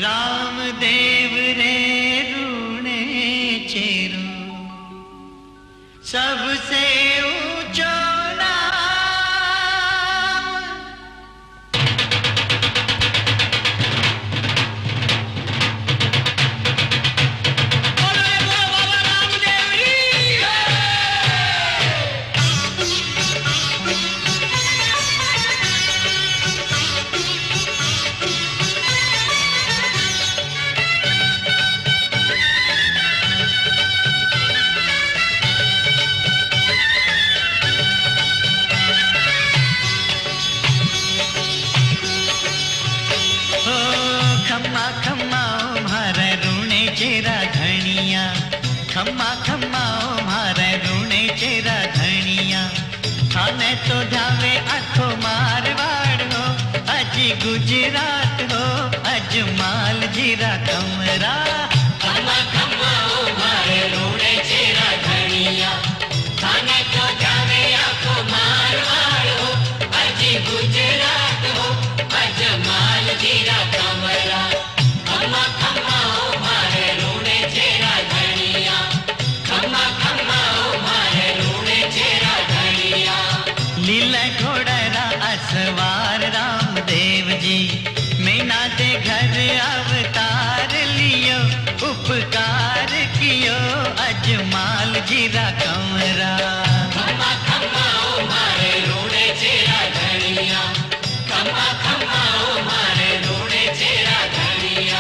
रामदेव रे रूणे चेरो सबसे ऊंचो नाम। बोलो बाबा रामदेव जी। खम्मा खम्मा मारे रूणे चेरा धनिया, खम्मा खम्मा मारे रूणे चेरा धनिया। थाने तो ध्यावे आखो मारवाड़ हो, अज गुजरात हो, अज माल जीरा कमरा। खम्मा खम्मा मारे रूणे चेरा धनिया, थाने तो ध्यावे आखो मारवाड़ हो, अज गुजरात हो, अज माल जीरा कमरा। खम्मा खम्मा मारे रूणे चेरा धनिया, खम्मा खम्मा मारे रूणे चेरा धनिया। लीला घोड़रा असवार रामदेव जी, मीना दे घर अवतार लियो, उपकार कियो अजमाल जीरा कमरा। खम्मा खम्मा मारे रूणे चेरा धनिया, खम्मा खम्मा मारे रूणे चेरा धनिया।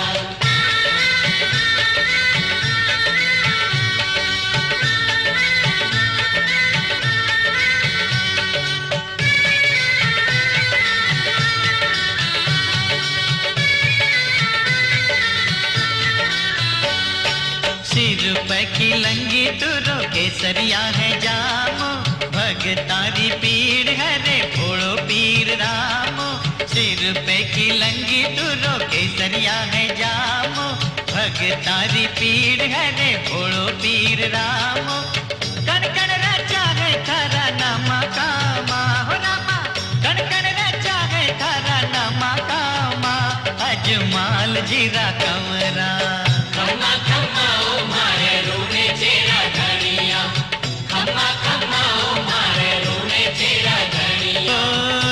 सिर पे की लंगी तुरो केसरिया है जामो, भगतारी पीड़ है रे भोड़ो पीर रामो। सिर पे की लंगी तुरो केसरिया है जामो, भगतारी पीड़ है रे भोड़ो पीर रामो। कण कण राजा है थारा नामा कामा हो रामा, कण कण राजा है थारा नामा कामा, अजमाल जीरा कमरा। खम्मा खम्मा मारे रूणे चेरा धनिया, खम्मा खम्मा मारे रूणे चेरा धनिया। ओ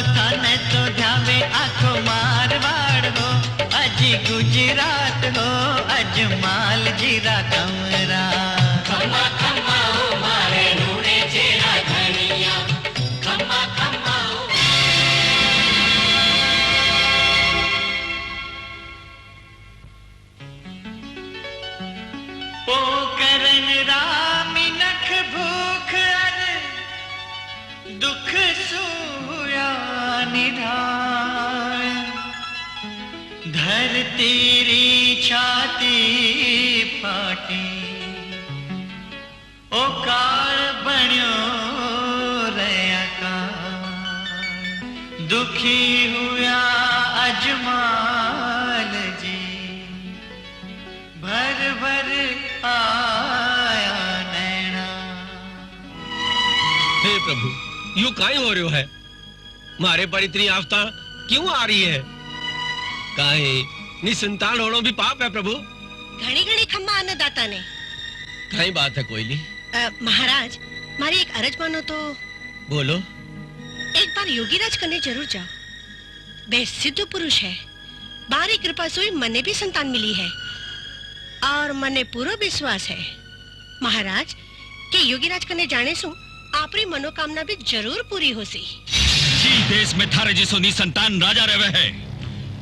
थाने तो ध्यावे आखो मारवाड़ हो, अज गुजरात हो, अजमाल जीरा कमरा। खम्मा खम्मा मारे रूणे चेरा धनिया, खम्मा खम्मा। ओ करन रामी नख भूख अर दुख सूया निधान, धरती री छाती फाटी, ओ काल बण्यो रया काल। दुखी हुआ अजमाल जी, भर भर आया नैना। हे प्रभु, यूं काहे हो रहे हो है? मारे पर इतनी आफता क्यों आ रही है? काहे निसंतान होना भी पाप है प्रभु। घणी घणी खम्मा अन्नदाता ने। कई बात है कोयली? महाराज, मारी एक अरज मानो तो। बोलो। एक बार योगीराज कने जरूर जाओ। वे सिद्ध पुरुष है, बारी कृपा से मने भी संतान मिली है, और मने पूरा विश्वास है महाराज के योगीराज कने जाने सु आपरी मनोकामना भी जरूर पूरी होसी। जी देश में थारे जिसो निसंतान राजा रहे है,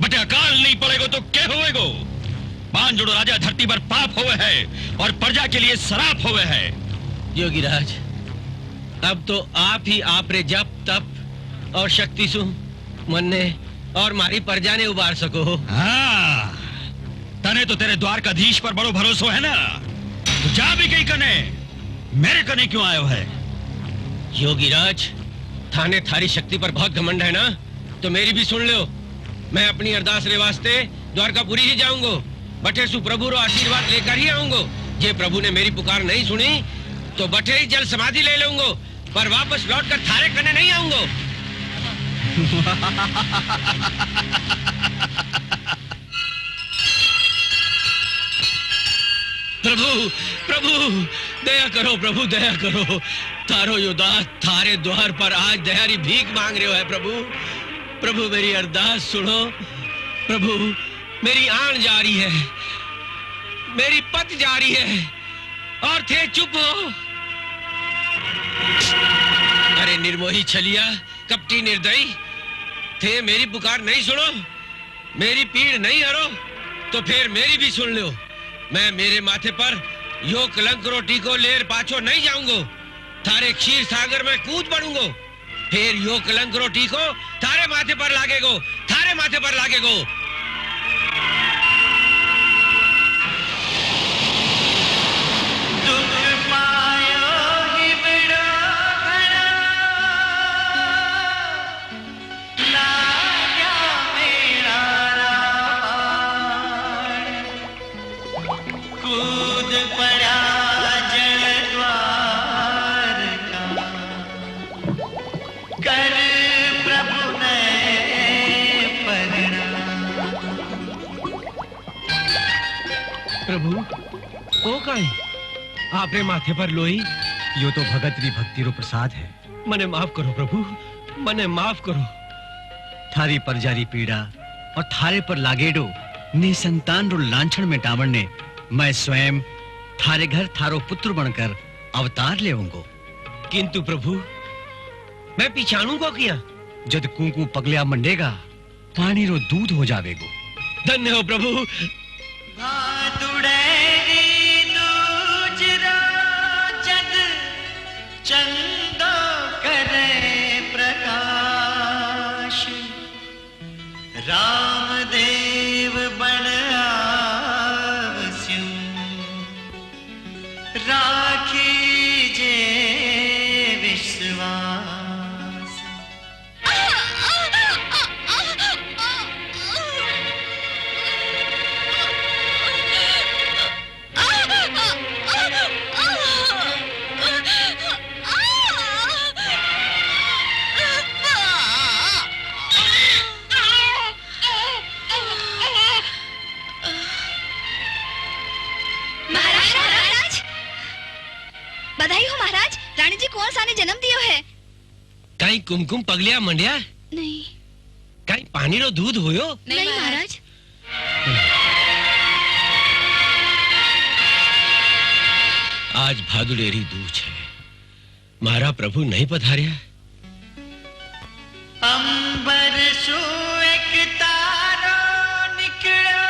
बटे अकाल नहीं पड़ेगो तो क्या होएगो? मान जोड़ो राजा धरती पर पाप होवे है और प्रजा के लिए शराप होवे है। योगीराज, अब तो आप ही आप रे जप तप और शक्ति सु मन्ने और मारी प्रजा ने उबार सको। हाँ, तने तो तेरे द्वारकाधीश पर बड़ो भरोसा है ना, तो जा भी कहीं कने, मेरे कने क्यों आयो है? योगीराज, थाने थारी शक्ति पर बहुत घमंड है ना, तो मेरी भी सुन लो। मैं अपनी अरदास रे वास्ते द्वारकापुरी ही जाऊंगा, बटे सु प्रभु रो आशीर्वाद लेकर ही आऊंगा। जे प्रभु ने मेरी पुकार नहीं सुनी तो बटे ही जल समाधि ले लूंगा, पर वापस लौटकर थारे कने नहीं आऊंगा। प्रभु प्रभु दया करो, प्रभु दया करो। थारो यो दास थारे द्वार पर आज दयारी भीख मांग रहे हो है प्रभु। प्रभु मेरी अरदास सुनो प्रभु। मेरी आन जा रही है, मेरी पत जा रही है और थे चुप हो। अरे निर्मोही छलिया, कपटी निर्दयी, थे मेरी पुकार नहीं सुनो, मेरी पीड़ नहीं हरो तो फिर मेरी भी सुन लो। मैं मेरे माथे पर यो कलंक रोटी को लेर पाछो नहीं जाऊंगो, थारे क्षीर सागर में कूद पड़ूंगो। फिर यो कलंक रोटी को थारे माथे पर लागेगो, थारे माथे पर लागेगो। प्रभु ओ काई आपरे माथे पर लोई? यो तो भगत री भक्ति रो प्रसाद है। मने माफ करो प्रभु, मने माफ करो। थारी परजारी पीड़ा और थारे पर लागेडो निसंतान रो लांछन में टावण ने मैं स्वयं थारे घर थारो पुत्र बनकर अवतार लेऊंगो। किंतु प्रभु मैं पिछाणू को किया? जद कुंकू पगलिया मंडेगा पानी रो दूध हो जावेगो। धन्य हो प्रभु। चंदो करे प्रकाश, रामदेव बन आवस्यु, राखी जे विश्वास। बधाई हो महाराज, रानी जी कौन सा ने जन्म दियो है? कहीं कुमकुम पगलिया मंडिया? नहीं। कहीं पानी रो दूध होयो? नहीं महाराज। आज भादुड़ेरी दूज है, मारा प्रभु नहीं पधारिया। अंबर सु एक तारो निकलो,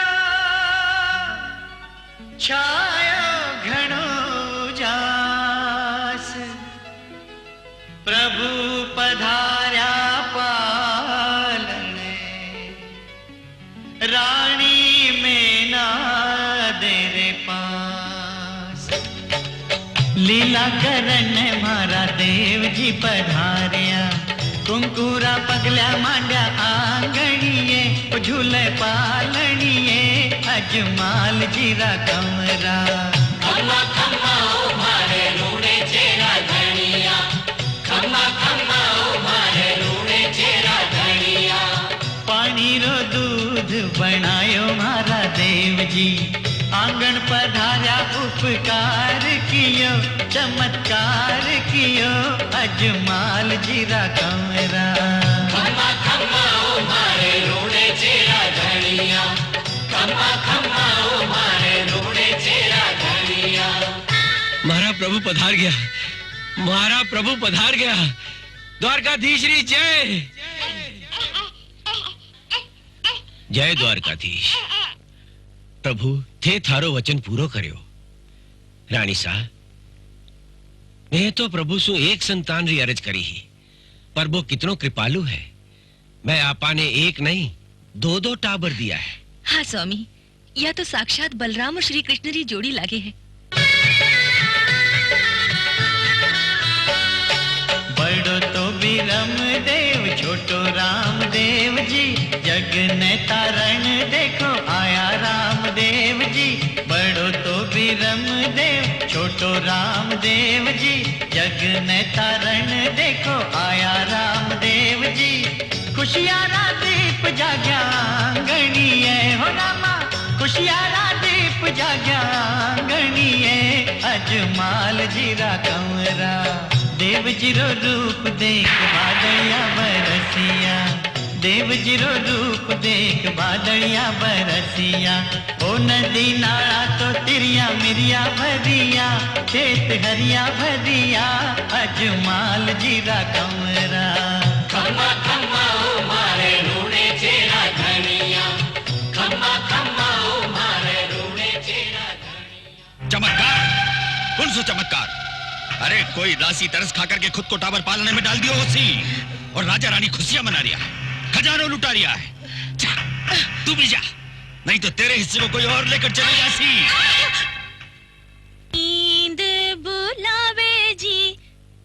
छायो घणो जास, प्रभु पधार्या पालने, रानी में ना देरे पास। लीला करन मारा देव जी पधार्या, कुंकुरा पगल्या मांड्या आंगणिये, झूले पालणिये, अजमाल जीरा कमरा। खम्मा खम्मा ओ मारे रूणे चेरा धनिया, खम्मा खम्मा ओ मारे रूणे चेरा धनिया। पानी रो दूध बनायो मारा देव जी, आंगन पधार्या उपकार कियो, चमत्कार कियो, अजमाल जीरा कमरा। खम्मा खम्मा ओ मारे रूणे चेरा धनिया, खम्मा खम्मा ओ मारे रूणे चेरा धनिया। मारा प्रभु पधार गया, मारा प्रभु पधार गया। द्वारकाधीश री जय। जय द्वारकाधीश। प्रभु थे थारो वचन पूरो कर्यो। रानी सा, मैं तो प्रभु सु एक संतान री अरज करी ही, पर वो कितनो कृपालु है। मैं आपा ने एक नहीं दो दो टाबर दिया है। हाँ स्वामी, यह तो साक्षात बलराम और श्री कृष्ण री जोड़ी लागे है। बड़ो तो विरम देव, छोटो राम देव जी, जग ने तारण देखो आया राम देव जी। बड़ो तो विरम देव, छोटो राम देव जी, जग ने तारण देखो आया राम देव जी। खुशियारा दीप जाग्या आंगणिये हो रामा, खुशियारा दीप उपजा गया आंगणिए अजमाल जीरा कंवरा देव जीरो रूप देख बादलिया बरसिया देव जीरो रूप देख बादलिया बरसिया ओ नदी नाला तो तिरिया मिरिया भरिया खेत हरिया भरिया अजमाल जीरा कंवरा खम्मा खम्मा ओ मारे रूणे चेरा धनिया खम्मा खम्मा ओ मारे रूणे चेरा धनिया। चमत्कार, कौन सा चमत्कार? अरे कोई दासी तरस खाकर के खुद को टावर पालने में डाल दियो होसी और राजा रानी खुशियां मना रिया, खजानो लुटा रिया है। जा, तू भी जा, नहीं तो तेरे हिस्से को कोई और लेकर चले जासी। नींद बुलावे जी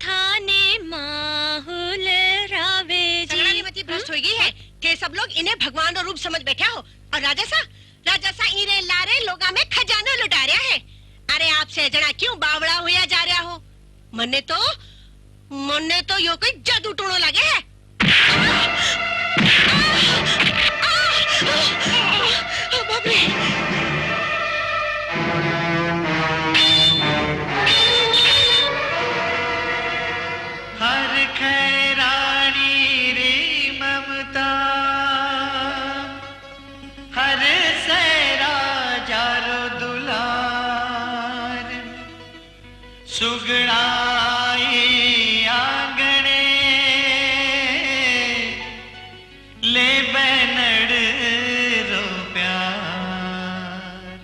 थाने माहौल रावे जी। मती भ्रष्ट हो गई है कि सब लोग इन्हें भगवान और रूप समझ बैठा हो और राजा सा इरे लारे लोगा में खजानो लुटा रहा है। अरे आपसे जना क्यों बावड़ा हुआ जा रहा हो? मन्ने तो यो कोई जादू टूणो लगे है। बाप रे! हर खैरानी रे ममता हर सैरा जारो दुलार सुगड़ाई आंगणे ले बैनड़ रो प्यार।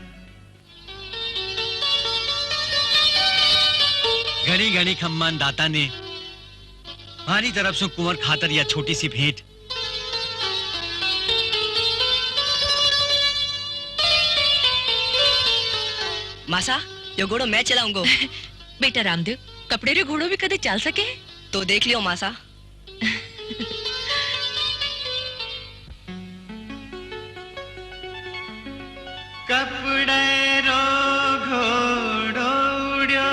घड़ी घड़ी खम्मान दाता ने हमारी तरफ से कुंवर खातर या छोटी सी भेंट। मासा यो घोड़ो मैं चलाऊंगा। बेटा रामदेव कपड़े रे घोड़ो भी कदे चाल सके तो देख लियो मासा। कपड़े रो घोड़ो उड़्यो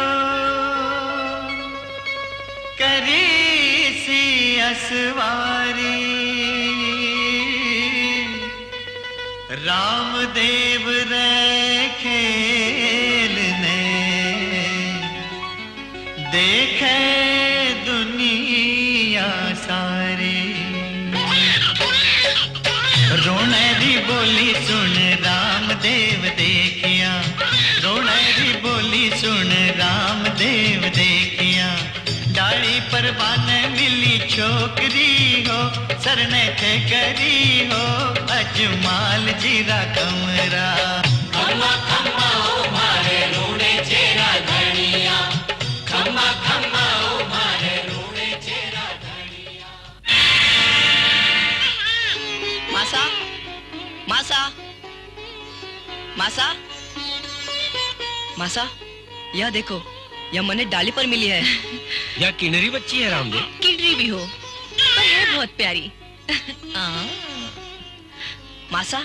करी सी असवारी रामदेव रे खेल ने देखे दुनिया सारी रोने री बोली सुन रामदेव देखिया रोने री बोली सुन रामदेव देखिया डाली पर बान मिली छोकरी हो सरने थे करी हो अजमाल जीरा कंवरा खम्मा खम्मा ओ मारे रूणे चेरा धनिया खम्मा खम्मा ओ मारे रूणे चेरा धनिया। मासा मासा मासा मासा यह देखो यह मने डाली पर मिली है। यह किन्नरी बच्ची है रामदेव। किडरी भी हो पर है बहुत प्यारी। मासा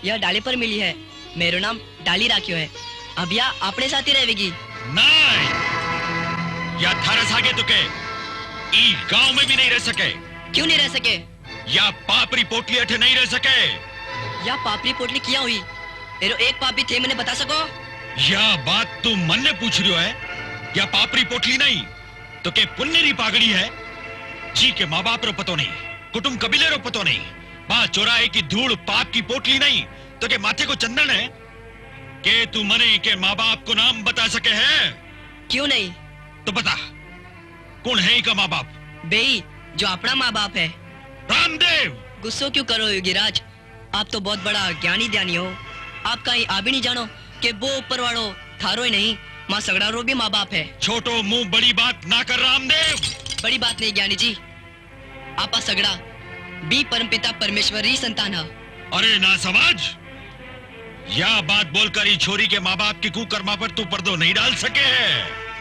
यह डाली पर मिली है। मेरो नाम डाली राख्यो है। अब यह अपने साथ ही रहेगी। नहीं, या थारस आगे तुके ई गांव में भी नहीं रह सके। क्यों नहीं रह सके? या पापरी पोटली अठे नहीं रह सके। या पापड़ी पोटली किया हुई एरो एक पाप भी थे मैंने बता सको? या बात तू मन ने पूछ रही है या पापरी पोटली नहीं तो के पुन्नेरी पागड़ी है जी के माँ बाप रो पतो नहीं कुटुंब कबीले रो पतो नहीं बात चौराहे की धूल पाप की पोटली नहीं तो के माथे को चंदन है के तू मने के माँ बाप को नाम बता सके है? क्यों नहीं? तो बता कौन है का माँ बाप? बेई जो अपना माँ बाप है। रामदेव गुस्सो क्यों करो योगीराज? आप तो बहुत बड़ा ज्ञानी ध्यानी हो। आप कहीं आ भी नहीं जानो कि वो ऊपर वालों थारो ही नहीं माँ सगड़ा रो भी माँ बाप है। छोटो मुंह बड़ी बात ना कर रामदेव। बड़ी बात नहीं ज्ञानी जी। आपा सगड़ा बी परमपिता परमेश्वर ही संतान है। अरे ना समझ या बात बोलकर ही छोरी के माँ बाप की कुकर्मा पर तू पर्दो नहीं डाल सके।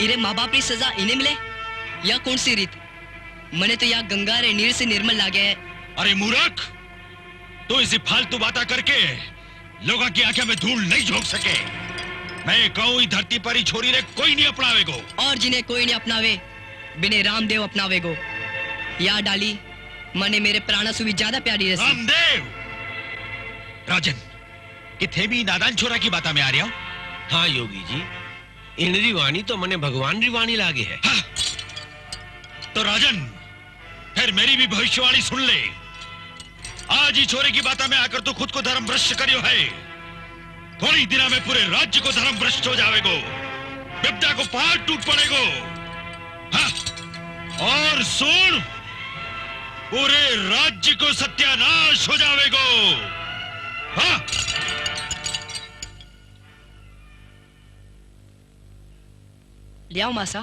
इरे माँ बाप की सजा इन्हें मिले या कौन सी रीत? मने तो यहाँ गंगा रे नीर से निर्मल लागे है। अरे मूर्ख, तू इसी फालतू बातें करके लोगों की आंखें में धूल नहीं झोंक सके। मैं कहूँ धरती पर ही छोरी रे कोई नहीं अपनावेगो। और जिन्हें कोई नहीं अपनावे बिने रामदेव अपनावेगो। या डाली मने मेरे प्राणा सुवी ज्यादा प्यारी रही। रामदेव राजन किथे भी नादान छोरा की बात में आ रहा हूं। हाँ योगी जी, इनरी वाणी तो मने भगवान री वाणी लागे है। हाँ। तो राजन, फिर मेरी भी भविष्यवाणी सुन ले। आज ही छोरे की बात में आकर तू खुद को धर्म भ्रष्ट करियो है। थोड़ी दिना में पूरे राज्य को धर्म भ्रष्ट हो जाएगो, विद्या को पहाड़ टूट पड़ेगो। हाँ। और सुन, पूरे राज्य को सत्यानाश हो जाएगो। हाँ। ले आओ मासा।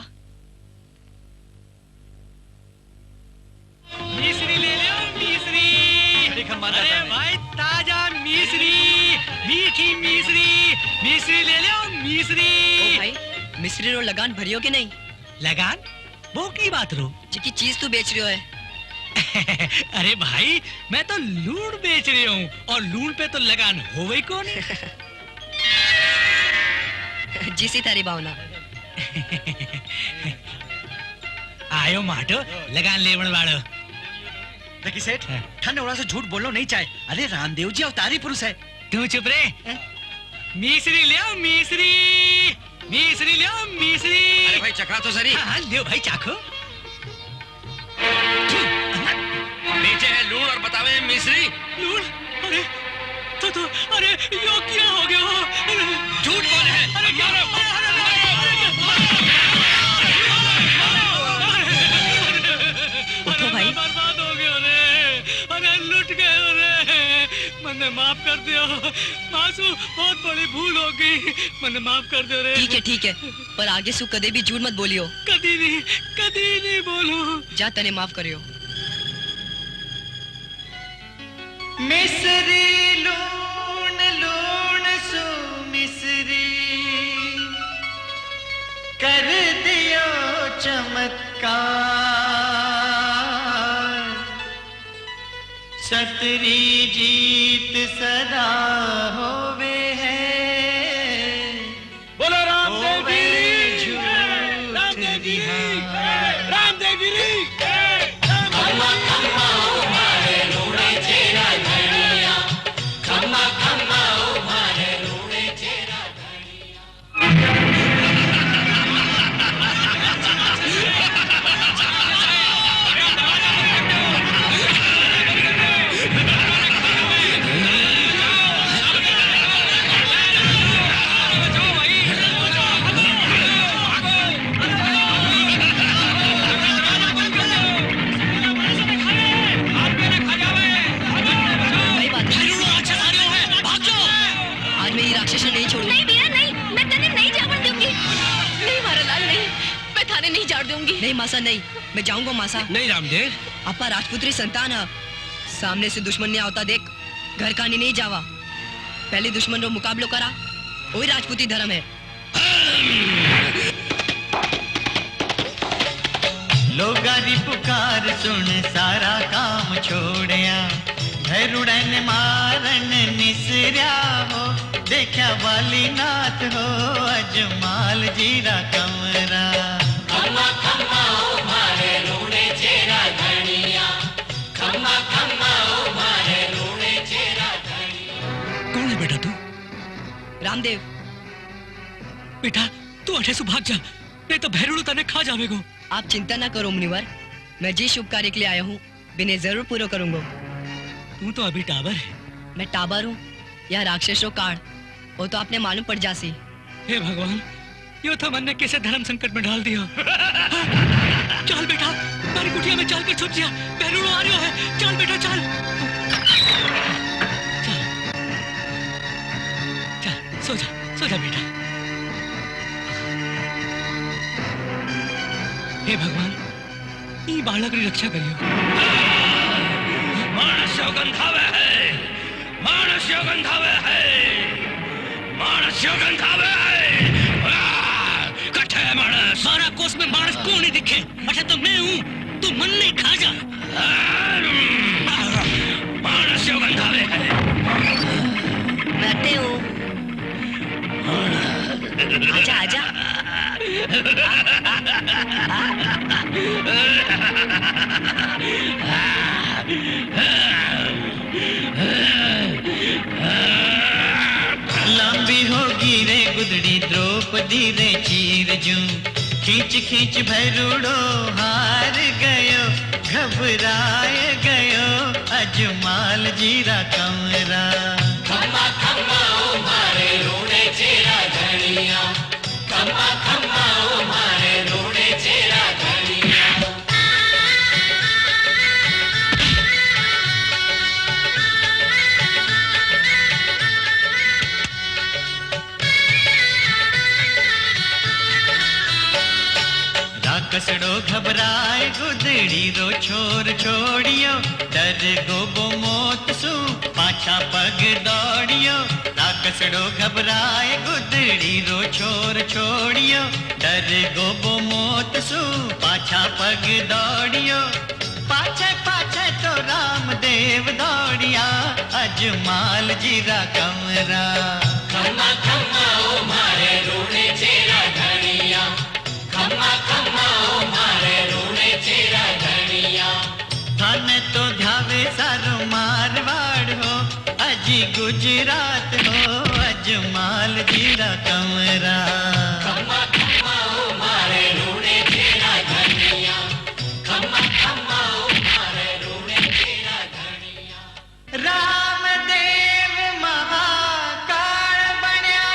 मिश्री ले लो, मिश्री। अरे भाई ताजा मिश्री, मीठी मिश्री, मिश्री ले लो, मिश्री। ओ भाई, मिश्री रो लगान भरियो के नहीं? लगान? वो की बात रो? जिकी चीज तू बेच रही हो है। अरे भाई, मैं तो लूण बेच रही हूँ, और लूण पे तो लगान हो गई कौन? जिसी तारी भावना। आयो माटो, लगान लेवण वालो। देखिए सेठ, ठंड ओड़ा से झूठ बोलो नहीं चाहे। अरे रामदेव जी अवतारी पुरुष है। तू चुप रे। मिश्री ले आओ, मिश्री। मिश्री ले आओ, मिश्री। अरे भाई चखा तो सही। हाँ, ले भाई चाखो। नीचे है लूण और बतावे मिश्री। लूण? अरे तो अरे यो क्या हो गया हो? झूठ बोले हैं। अरे क्या? उठो भाई। बर्बाद हो गए रे। अरे लुट गए रे। मन्ने माफ कर दियो मासू, बहुत बड़ी भूल हो गई। मन्ने माफ कर दो रे। ठीक है, पर आगे सु कदे भी झूठ मत बोलियो। कभी नहीं बोलूं। जा तने माफ करियो। मिसरी लूण लूण सु मिसरी, कर दियो चमत्कार। सतरी जीत सदा होवे है। बोलो रामदेव होवे गिरी। झूठ रामदेव गिरी। रिहा। रामदेव गिरी। खम्मा खम्मा ओ मारे रूणे चेरा धनिया, खम्मा खम्मा ओ मारे रूणे चेरा धनिया। भाई बात भाग जाओ। आज मैं ये राक्षस नहीं छोड़ूंगी। नहीं वीरा नहीं, मैं तने नहीं जावन दूंगी। नहीं मारा लाल नहीं, मैं थाने नहीं जाड़ दूंगी। नहीं मासा नहीं, मैं जाऊंगा मासा। नहीं रामदेव, अपा राजपुत्री संतान है। सामने से दुश्मन ने आवता देख घर का नहीं जावा। पहले दुश्मन रो मुकाबलो करा, वही राजपूती धर्म है। लोगारी पुकार सुन सारा काम छोड़या, भैरुड़न मारन निसर्या हो। देखा वाली नाथ हो अजमाल जीरा कमरा। खम्मा खम्मा ओ मारे रूणे चेरा धनिया, खम्मा खम्मा ओ मारे रूणे चेरा धनिया। कौन है बेटा तू? रामदेव। बेटा तू अठे से भाग जा, नहीं तो भैरुड़ तने खा जावेगो। आप चिंता ना करो मुनिवर, मैं जिस शुभ कार्य के लिए आया हूँ बिन्हें जरूर पूरा करूंगा। तू तो अभी टाबर है। मैं टाबर हूँ या राक्षसों काड़, वो तो आपने मालूम पड़ जासी। हे भगवान, यो तो मन ने कैसे धर्म संकट में डाल दिया। चल बेटा, मारी कुटिया में चल कर छुप जा। भैरुड़ो आ रहा है, चल बेटा चल। चल सो जा बेटा। हे भगवान, ई बालक की रक्षा करियो। मानस गंधावे है, मानस गंधावे है, मानस गंधावे है। कठे मानस, मारा कोस में मानस कौन नहीं दिखे? अच्छा तो मैं हूँ, तू मन नहीं खा जा। मानस गंधावे है। मैं अटे हूँ। आजा आजा। लंबी होगी रे गुदड़ी द्रौपदी रे चीर जूं खींच खींच भैरूड़ो हार गयो घबराए गयो अजमाल जीरा कमरा खम्मा खम्मा ओ मारे रूणे चेरा धनिया खम्मा खम्मा ओ मारे रूणे चेरा धनिया कसड़ो घबराए गुदड़ी रो छोर छोड़ियो डर गोबो मौत सू पाछा पग दौड़ियो राकसड़ो घबराए गुदड़ी रो छोर छोड़ियो डर गोबो मौत सू पाछा पग दौड़ियो पाछे पाछे तो रामदेव दौड़िया अजमाल जीरा कमरा खम्मा खम्मा ओ मारे रूणे चेरा धनिया खम्मा खम्मा ओ मारे रूणे चेरा धनिया थाने तो ध्यावे सारो मारवाड़ हो अजी गुजरात हो अजमाल जीरा कमरा खम्मा खम्मा ओ मारे रूणे चेरा धनिया खम्मा खम्मा ओ मारे रूणे चेरा धनिया रामदेव महाकाल बन्या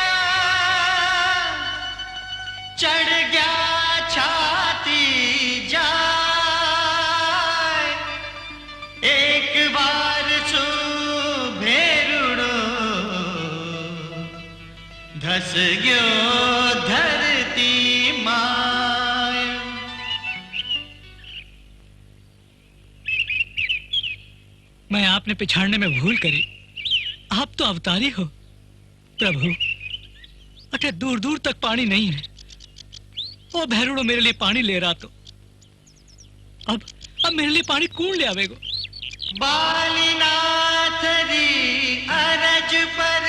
चढ़ गया छाती जाए एक बार सो भेरुड़ो धस गयो धरती माय मैं आपने पिछाड़ने में भूल करी। आप तो अवतारी हो प्रभु। अटे दूर दूर तक पानी नहीं है। ओ भैरूड़ो मेरे लिए पानी ले रहा तो अब मेरे लिए पानी कौन ले आवेगो? बालीनाथ री अरज पर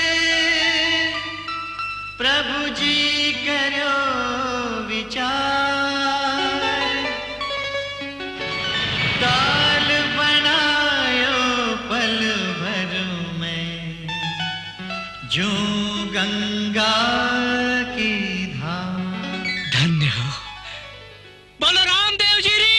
प्रभु जी करो विचार दाल बनायो पल भर में जो गंगा की धार धन्य हो। बोलो रामदेव जी री।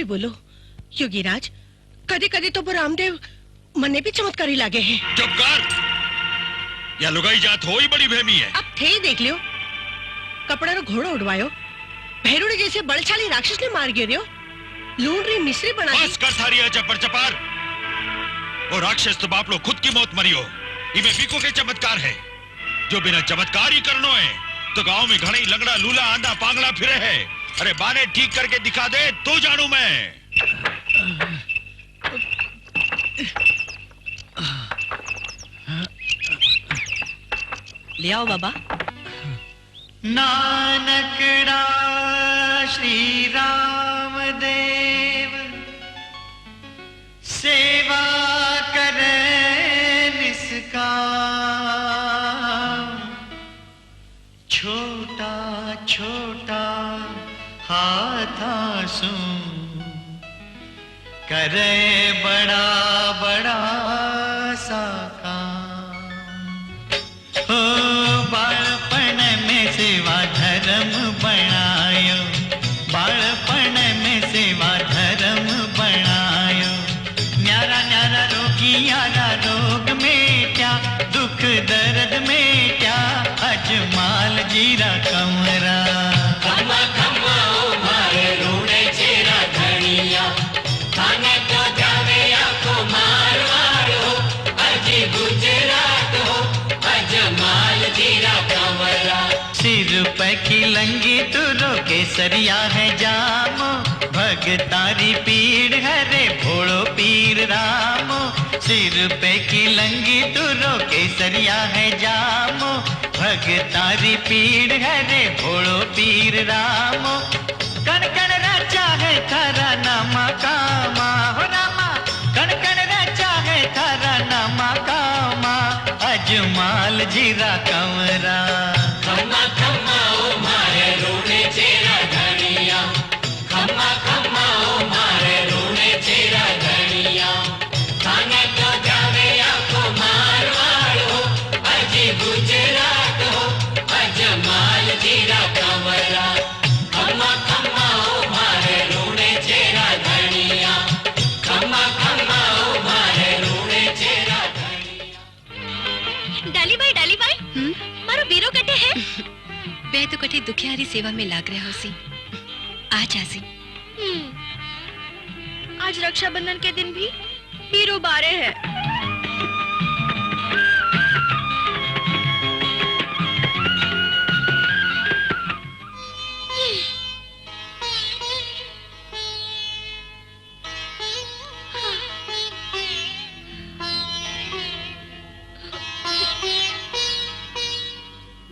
बोलो योगीराज, कदी कदी तो वो रामदेव मने भी चमत्कारी लागे हैं। चुप कर, या लुगाई जात हो ही बड़ी भेमी है। अब थे ही देख लियो, कपड़ा रो घोड़ो उड़वायो, भैरुड़ी जैसे बलशाली राक्षस ने मार गिरियो, लूंडरी मिश्री बना दी। बस कर थारी है चपर चपार। वो राक्षस तो बाप लो खुद की मौत मरियो, इमे बीको के चमत्कार है। जो बिना चमत्कार ही करनो है तो गांव में घणे लंगड़ा लूला आंधा पांगड़ा फिरे है। अरे बाने ठीक करके दिखा दे तो जानू मैं। ले आओ बाबा। नानकड़ा श्री राम देव सेवा करे निष्काम, छोटा छोटा हाथा सू करे बड़ा बड़ा सा काम। हो बालपन में सेवा धर्म बनायो, बालपन में सेवा धर्म बनायो। न्यारा न्यारा रोगी यारा रोग में क्या, दुख दर्द में क्या, अजमाल जीरा कमरा। खम्मा खम्मा ओ मारे रूणे चेरा धनिया, थाने तो जावे आको मारवाड़ हो, अजी गुजरात हो, अजमाल जीरा कमरा। सिर पे की लंगी तुरो केसरिया है जामो, भगतारी पीड़ हरे भोड़ो पीर रामो। सिर पे की लंगी तुरो केसरिया है जामो, भगतारी पीड़ हरे भोड़ो पीर रामो। कण कण राजा है थारा नामा कामा, हो रामा कण कण राजा है थारा नामा कामा, अजमाल जीरा कमरा। खम्मा खम्मा ओ मारे रूणे चेरा धनिया, खम्मा खम्मा ओ मारे रूणे चेरा धनिया। थाने तो जावे आको मारवाड़ हो, अजी गुजरात हो, अजमाल जीरा कमरा। खम्मा खम्मा ओ मारे रूणे चेरा धनिया, खम्मा खम्मा ओ मारे रूणे चेरा धनिया। डाली भाई मारो बीरो कटे है। बे तो कटे दुखियारी सेवा में लाग रहा होसी, आज आसी। आज रक्षाबंधन के दिन भी बीरो बारे है।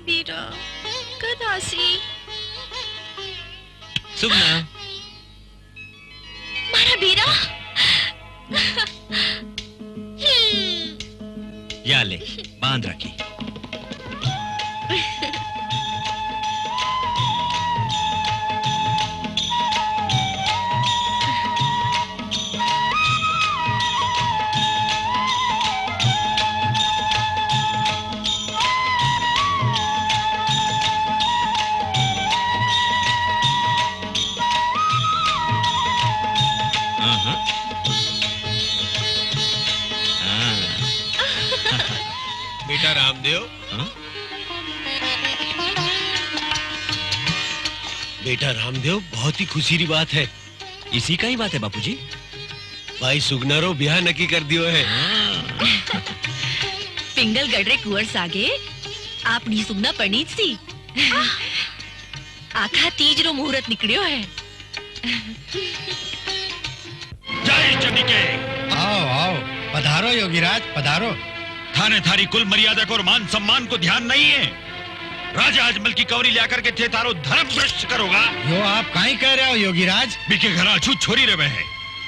बीरा कदासी सुगना मारा बीरा। या ले बांध रखी। बेटा रामदेव, बेटा रामदेव, बहुत ही खुशी की बात है। इसी का ही बात है बापूजी। भाई सुगनारो ब्याह नक्की कर दियो है। पिंगल गडरे कुंवर सागे आपनी सुगना पनीत सी। आखा तीज रो मुहूर्त निकलियो है। जय चंडिके। आओ आओ, पधारो योगीराज पधारो। थाने थारी कुल मर्यादा को और मान सम्मान को ध्यान नहीं है। राजा अजमल की कवरी लेकर के थे तारो धर्म भ्रष्ट करोगा। यो आप काई कह रहे हो योगीराज? बीके घर अछूत छोरी रहे हैं।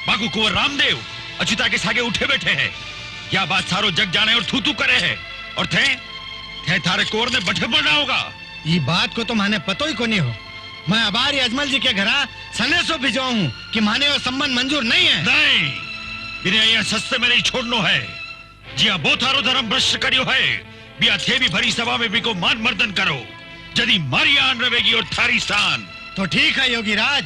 बागू कुंवर रामदेव अच्युता के सागे उठे बैठे हैं। यह बात सारो जग जाने और थू करे है। और थे थारे कोर ने बठे पड़ना होगा। ये बात को तो माने पतो ही को नहीं हो। मैं अबारी अजमल जी के घरा सनेसो भिजवाऊं हूँ कि माने वो संबंध मंजूर नहीं है। नहीं, बिना यहाँ सस्ते में नहीं छोड़नो है। जिया बो थारो धर्म भ्रष्ट करियो है, बिया थे भी भरी सभा में भी को मान मर्दन करो। जदी मारी आन रवेगी और थारी शान। तो ठीक है योगीराज,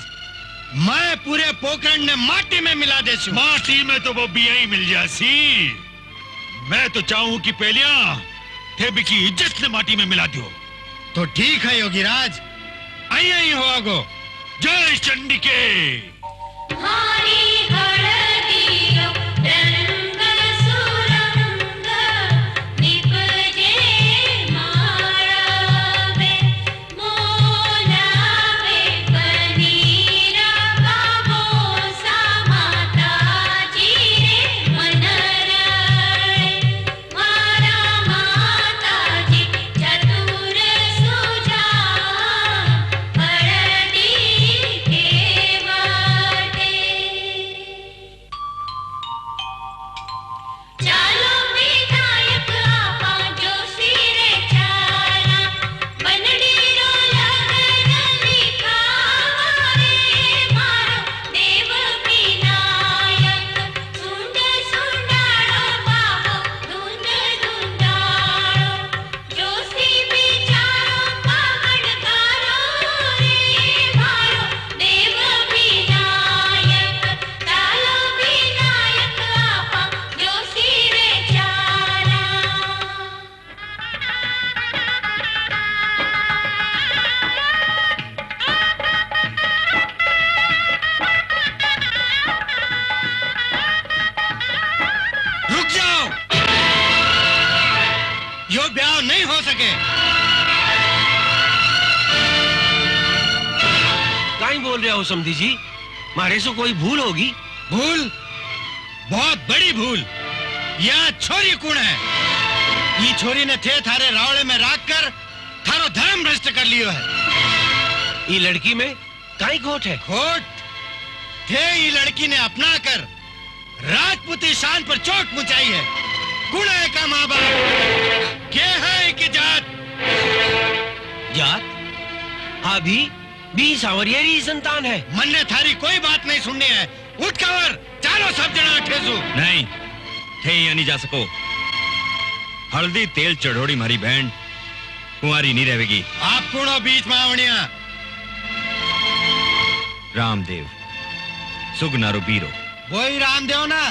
मैं पूरे पोखरण ने माटी में मिला देसू। माटी में तो वो बिया ही मिल जासी। मैं तो चाहूं कि पहलिया थे की इज्जत ने माटी में मिला दियो। तो ठीक है योगीराज, आई आई हो आगो। जय चंडिके। यो ब्याह नहीं हो सके। काई बोल रहे हो समधी जी? मारे से कोई भूल होगी? भूल? बहुत बड़ी भूल। यह छोरी कौन है? ये छोरी ने थे थारे रावड़े में राख कर थारो धर्म भ्रष्ट कर लियो है। ये लड़की में काई खोट है? खोट थे ये लड़की ने अपना कर राजपूती शान पर चोट पहुंचाई है। कौन है का माँ बाप? क्या है कि जात? जात? अभी भी सावरियरी संतान है। मन ने थारी कोई बात नहीं सुननी है। उठ कवर, चालो सब जना ठेसू। नहीं, थे यहाँ नहीं जा सको। हल्दी तेल चढ़ोड़ी मारी बहन कुंवारी नहीं रहेगी। आप कौन बीच में आवनिया? रामदेव सुगनारो बीरो। वही रामदेव ना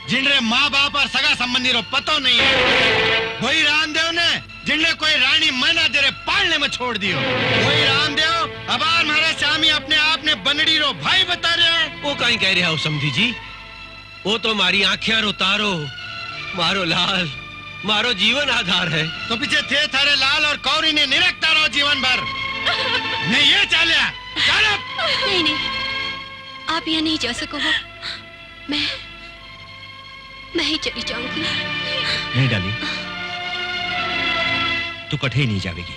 जिनरे माँ बाप और सगा संबंधी रो पतो नहीं है। वही रामदेव ने जिनने कोई रानी मना तेरे पालने में छोड़ दियो। वही रामदेव अबार मारे स्वामी अपने आप ने बनड़ी रो भाई बता रहे हैं। वो कहीं कह रहा हो समझी जी? वो तो मारी आंखें रो तारो, मारो लाल, मारो जीवन आधार है। तो पीछे थे थारे लाल और कौरी ने निरखता रहो जीवन भर। नहीं ये चालिया, चलो। नहीं नहीं, आप यहाँ नहीं जा सकोगे। मैं ही चली जाऊंगी। नहीं डाली, तू कठे नहीं जाएगी।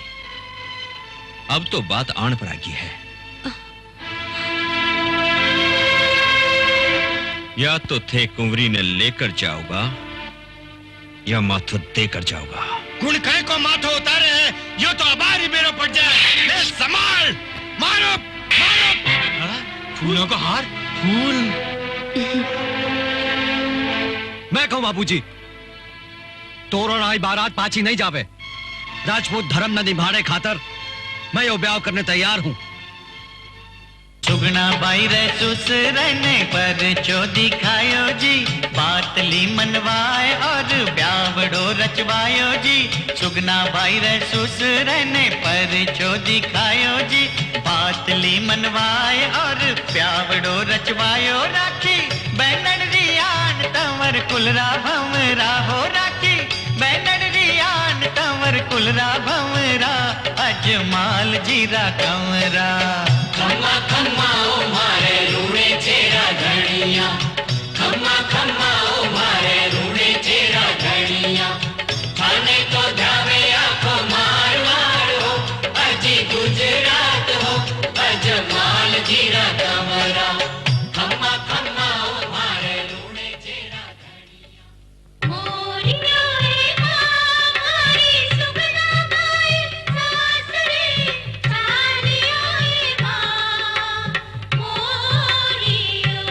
अब तो बात आन पर आ गई है। या तो थे कुंवरी ने लेकर जाओगा या माथो देकर जाओगा। कुण कहीं को माथो उतारे है, यो तो अबारी मेरो पड़ जाए। ले संभाल, मारो मारो। फूलों का हार? फूल? मैं कहूं बाबूजी, तोरण आई बारात पाची नहीं जावे। राजपूत धर्म न निभाने खातर मैं यो ब्याह करने तैयार हूं। सुगना बाई रे सुसरने पर चो दिखायो जी, बात ली मनवाए और ब्यावड़ो रचवायो जी। सुगना बाई रे सुसरने पर चो दिखायो जी, बात ली मनवाए और ब्यावड़ो रचवायो। राखी बैनर रियान तंवर कुलरा भंवरा हो। राखी बैनर रियान तंवर कुलरा भंवरा, अजमाल जीरा कंवरा। खम्मा खम्मा ओ मारे रूड़े चेरा धनिया, खम्मा खम्मा ओ मारे रूड़े चेरा धनिया। थाने तो जावे आखो मार मार हो, अजी गुजरात हो, अजमाल जीरा कमरा। खम्मा खम्मा ओ मारे रूड़े चेरा धनिया। मोरिया रे मां मारी सुगना बाई सासरे, सालिया रे मां मोरियो।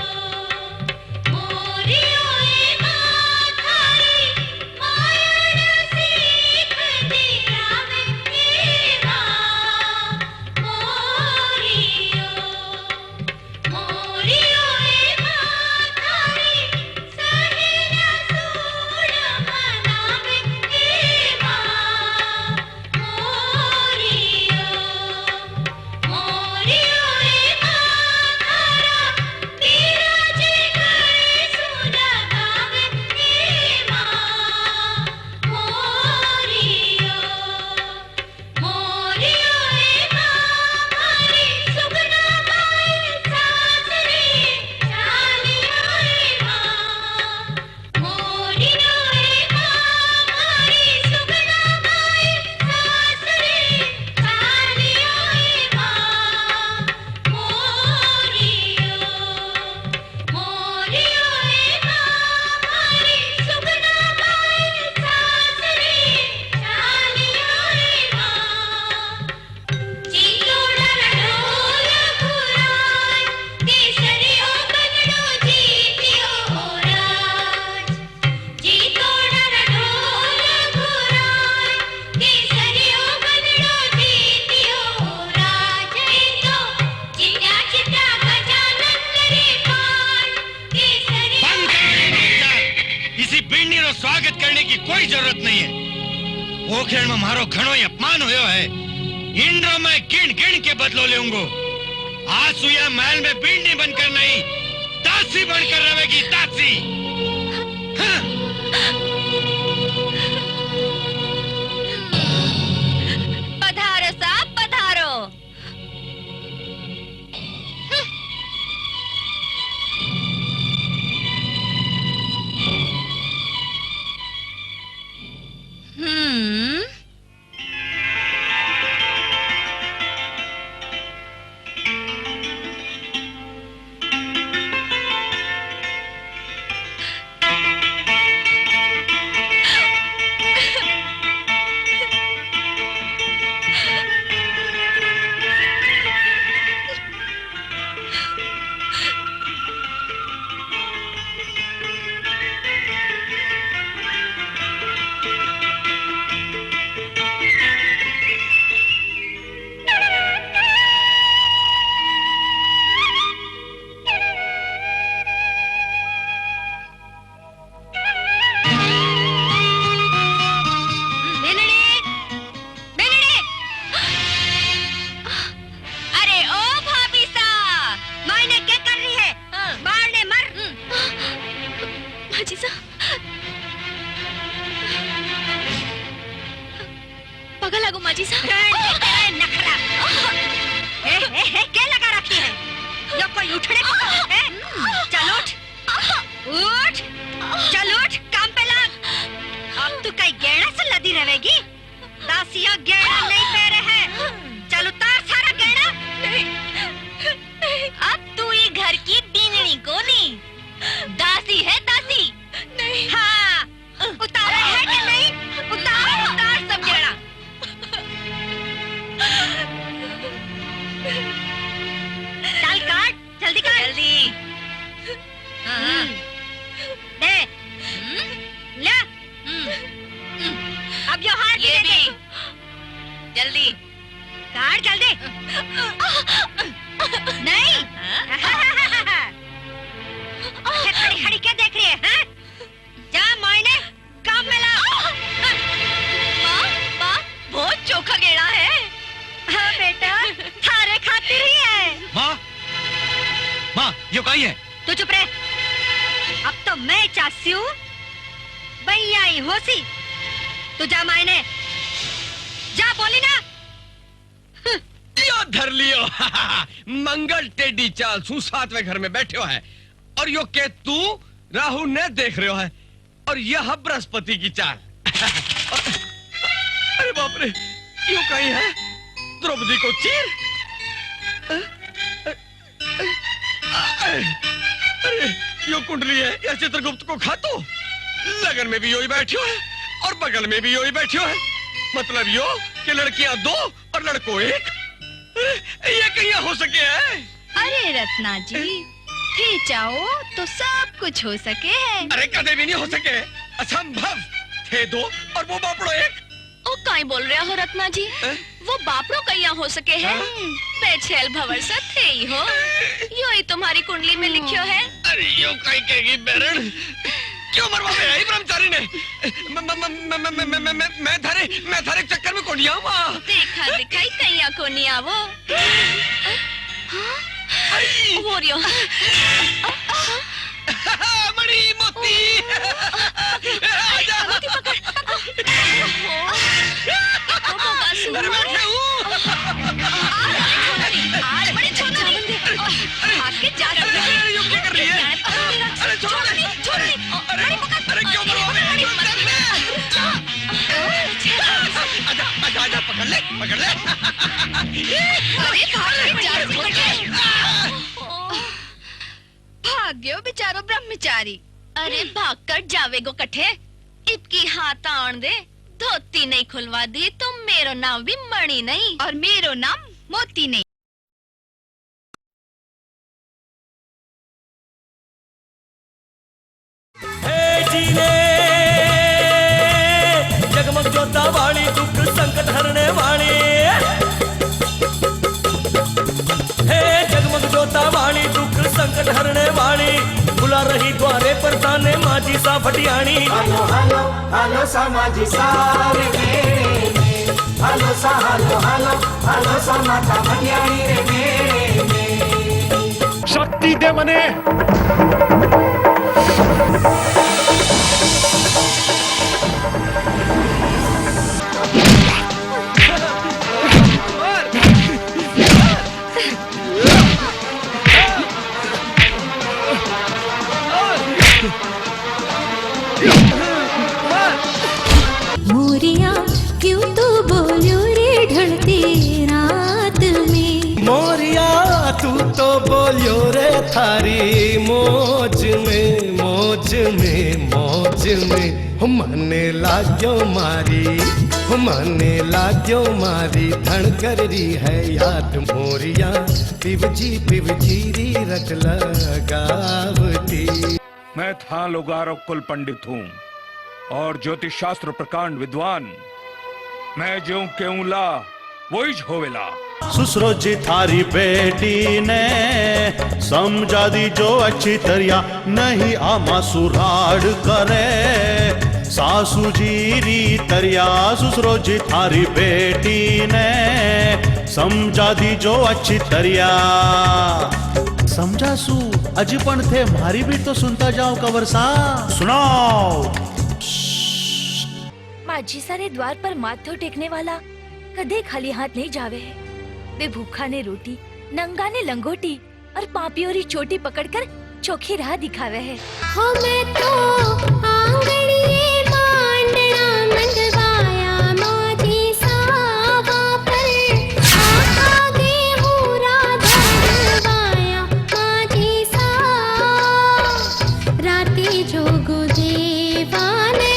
पोखरण में मारो घणो ही अपमान होयो है। इंद्र मैं गिण गिण के बदलो लेऊंगो। आज सुया महल में बींडी बनकर नहीं, दासी बनकर रहेगी, दासी। हाँ। पधारो साहब, पधारो। पगा लागो माजी साहब। नखरा क्या लगा रखी है? जो कोई उठने को है? चल उठ, उठ, चल उठ, काम पे लग। अब तू कहीं गेड़ा से लदी रहेगी? दासियां गेड़ा नहीं पहरे हैं। चल उतार सारा गेड़ा। अब तू ये घर की बीननी को नहीं, दासी है दासी। नहीं। हाँ, उतारा है कि नहीं? उतार, उतार सब गेड़ा। चल काट, जल्दी काट। जल्दी। दे, ले। अब यो हाथ ये दे दे। भी। जल्दी। काट जल्दी। नहीं। खड़ी खड़ी क्या देख रही है? हाँ? जा मायने काम में ला। माँ, बहुत चोखा गेड़ा है। हाँ बेटा, थारे खातिर ही है। माँ, माँ, यो कहीं है? तू चुप रह। अब तो मैं चाहती हूँ भैया ही होसी। तू जा मायने, जा बोली ना। यो धर लियो। मंगल टेडी चाल सू सातवें घर में बैठो है और यो के तू राहु ने देख रहे है और यह बृहस्पति की चाल। अरे बाप रे, यो कहीं है? द्रौपदी को चीर। अरे यो कुंडली है या चित्रगुप्त को खातो। लगन में भी यो ही बैठो है और बगल में भी यो ही बैठो है। मतलब यो कि लड़कियां 2 और लड़को 1। ये कहीं हो सके है? अरे रत्ना जी, थे चाहो तो सब कुछ हो सके है। अरे कदे भी नहीं हो सके, असंभव। थे 2 और वो बापड़ो 1। ओ काई बोल रहे हो रत्ना जी? वो बापड़ो कहीं हो सके है? पेछेल भवर से थे ही हो। यो ही तुम्हारी कुंडली में लिखियो है। अरे यो काई कहेगी बैरन? क्यों मरवा में आई ब्रह्मचारी ने? मैं थारे चक्कर में कोनी आऊं। देखा दिखाई कहीं को नहीं आवो। हो रियो। मणि मोती। आजा। मोती पकड़। अरे मैं क्या हूँ? आज बड़ी छोड़ना नहीं। आके जा सकते हैं। अरे यो क्या कर रही है? अरे छोड़ दे। अरे क्यों मरवा में आई? आजा आजा पकड़ ले। अरे भाग्यो बेचारो ब्रह्मचारी। अरे भागकर जावेगो कठे। इबकी हाथ आन दे, धोती नहीं खुलवा दी तो मेरो नाम भी मणि नहीं और मेरो नाम मोती नहीं। जगमग जोता वाणी दुख संकट हरने वाणी। हे जगमग जोता वाणी दुख संकट हरने वाणी। बुला रही द्वारे पर ताने मारी। समाजी सा भटियाणी। हालो हालो हालो समाजी सारे मेरे में। हालो सा हालो हालो हालो सा माता भटियाणी रे मेरे में। शक्ति दे मने। मोरिया क्यों तू बोलियो रे ढलती रात में। मोरिया तू तो बोलियो रे थारी मौज में मौज में मौज में। मने लाग्यो मारी मने लाग्यो मारी धन कर रही है याद। मोरिया पिवजी री रट लगावती। मैं था लुगारो कुल पंडित हूँ और ज्योतिष शास्त्र प्रकांड विद्वान। मैं जो केऊला वही होवेला। सुसरो जी थारी बेटी ने समझा दी जो अच्छी तरिया नहीं आमा सुराड़ करे सासू जी री तरिया। सुसरो जी थारी बेटी ने समझा दी जो अच्छी तरिया। समझा सू अजपन थे मारी भी तो सुनता जाओ कवर सा सुनाओ। माझी सारे द्वार पर माथो टेकने वाला कदे खाली हाथ नहीं जावे है। वे भूखा ने रोटी नंगा ने लंगोटी और पापियोरी चोटी पकड़कर चोखी राह दिखावे है। हो मैं तो आंगड़िए मांडना मंडवाया माझी सावा पर। आगे हूरा धरवाया माझी सा। राती जोगो देवाने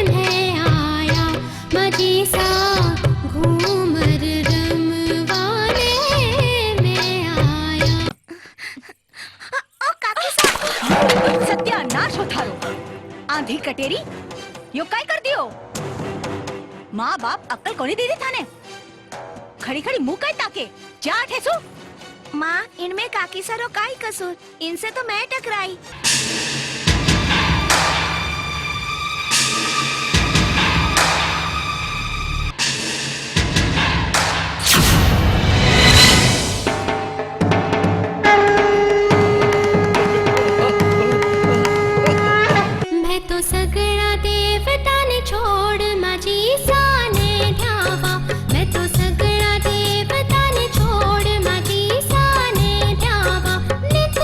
मैं आया माझी सा। घूमर रमवाने मैं आया। सत्यानाश हो थारो। आंधी कटेरी यो काय कर दियो। माँ बाप अक्कल कोनी दे दी थाने। खड़ी खड़ी मुंह काय ताके जा ठेसो। माँ इनमें काकी सरो काय कसूर। इनसे तो मैं टकराई। मैं तो सगड़ा देवता ने छोड़ माझी साने ढावा। मैं तो सगड़ा देवता ने छोड़ माझी साने ढावा। नित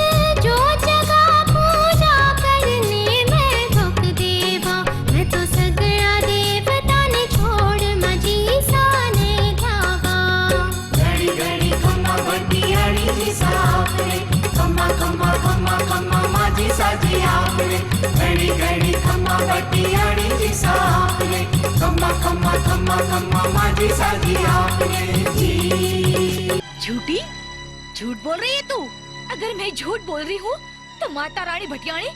जो जगह पूजा करने मैं भुक देवा। मैं तो सगड़ा देवता ने छोड़ माझी साने ढावा। घड़ी घड़ी खम्मा बटियाणी जी सापरे। खम्मा खम्मा खम्मा खम्मा माझी साजी आपरे। घड़ी घड़ी खम्मा बटियाणी जी सापरे। खम्मा खम्मा खम्मा खम्मा माझी साजी आपरे जी। झूठी झूठ बोल रही है तू। अगर मैं झूठ बोल रही हूँ तो माता रानी भटियाणी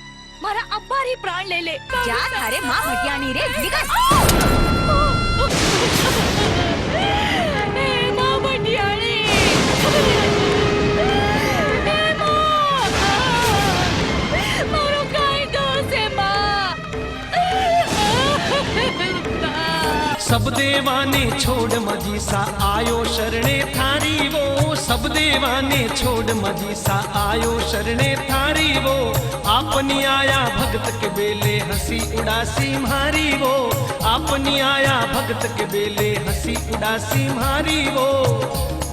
मारा अब्बा ही प्राण ले ले। जा थारे माँ भटियाणी रे निकल। माँ भटियाणी मारो काय दोष है माँ। सब देवाने छोड़ मजी सा आयो शरणे थारी वो। सब देवाने छोड़ मजी सा आयो शरणे थारी वो। आपनी आया भगत के बेले हंसी उड़ासी म्हारी वो। आपनी आया भगत के बेले हंसी उड़ासी म्हारी वो।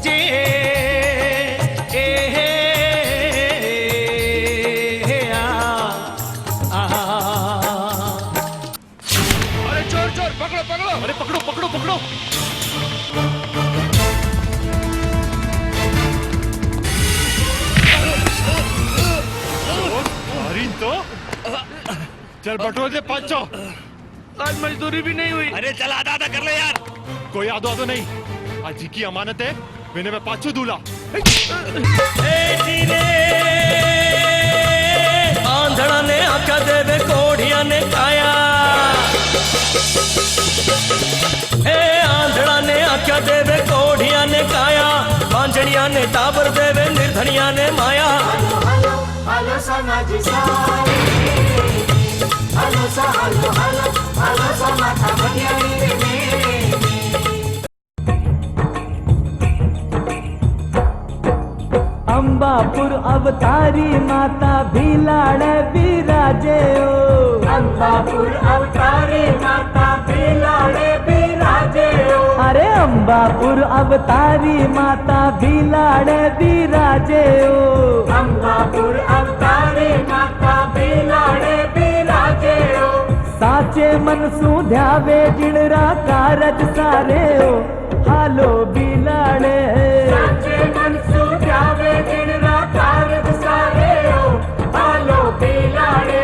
जे अरे चोर चोर पकड़ो पकड़ो। अरे पकड़ो पकड़ो पकड़ो। तो चल बटोर दे 500। आज मजदूरी भी नहीं हुई। अरे चल आधा आधा कर ले यार। कोई आधो आधो नहीं। आज जी की अमानत है। मैंने मैं 500 दूला। आंधड़ा ने आख्या देवे कोढ़िया ने काया। आंधड़ा ने आख्या देवे कोढ़िया ने काया। बांझड़िया ने टाबर देवे निर्धनिया ने माया। हालो हालो हालो समाजी सारे। हालो सा हालो हालो हालो सा माता भटियाणी रे मेरे अंबापुर अवतारी माता भीलाड़ बिराजे ओ अंबापुर अवतारी माता भीलाड़ बिराजे ओ अरे अंबापुर अवतारी माता भीलाड़ बिराजे ओ अंबापुर अवतारी माता भीलाड़ बिराजे ओ साचे मन सु ध्यावे जिणरा कारज सारे ओ हालो बिलाड़े साचे मन सु ध्यावे जिणरा कारज सारे ओ हालो बिलाड़े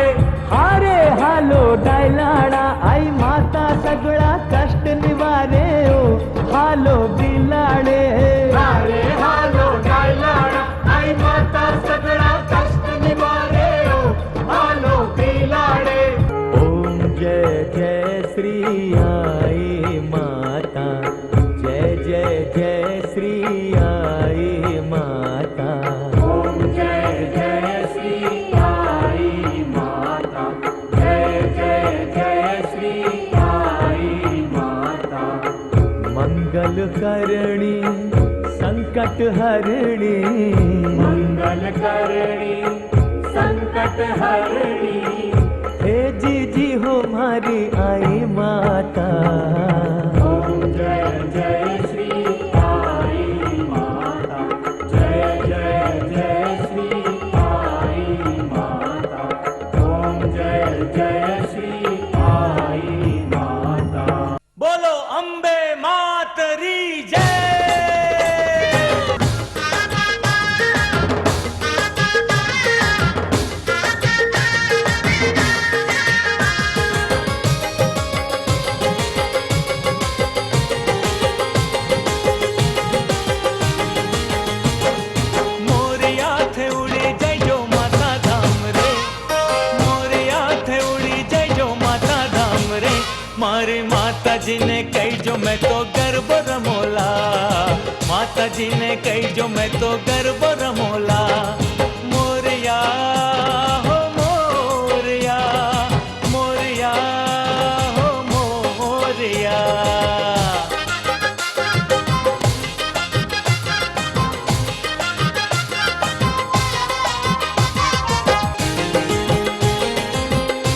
हारे हालो डायलाड़ा आई माता सगड़ा कष्ट निवारे ओ हालो बिलाड़े हारे हालो डायलाड़ा आई माता सगड़ा कष्ट निवारे ओ हालो बिलाड़े ओम जय जय श्री आई माता जय जय जय श्री आई माता ओम जय जय श्री आई माता जय जय जय श्री आई माता मंगल करणी संकट हरणी मंगल करणी संकट हरणी हे जी हो हमारी आई माता ओम जय जय श्री आई माता जय जय जय श्री आई माता ओम जय जय श्री आई माता बोलो अम्बे मातरी जय मोरिया थे उड़ी जय जो माता धाम रे मोरिया थे उड़ी जय जो माता धाम रे मारे माता जी ने कही जो मैं तो गर्भ रमोला माता जी ने कही जो मैं तो गर्भ रमोला मोरिया हो मोरिया मोरिया हो मोरिया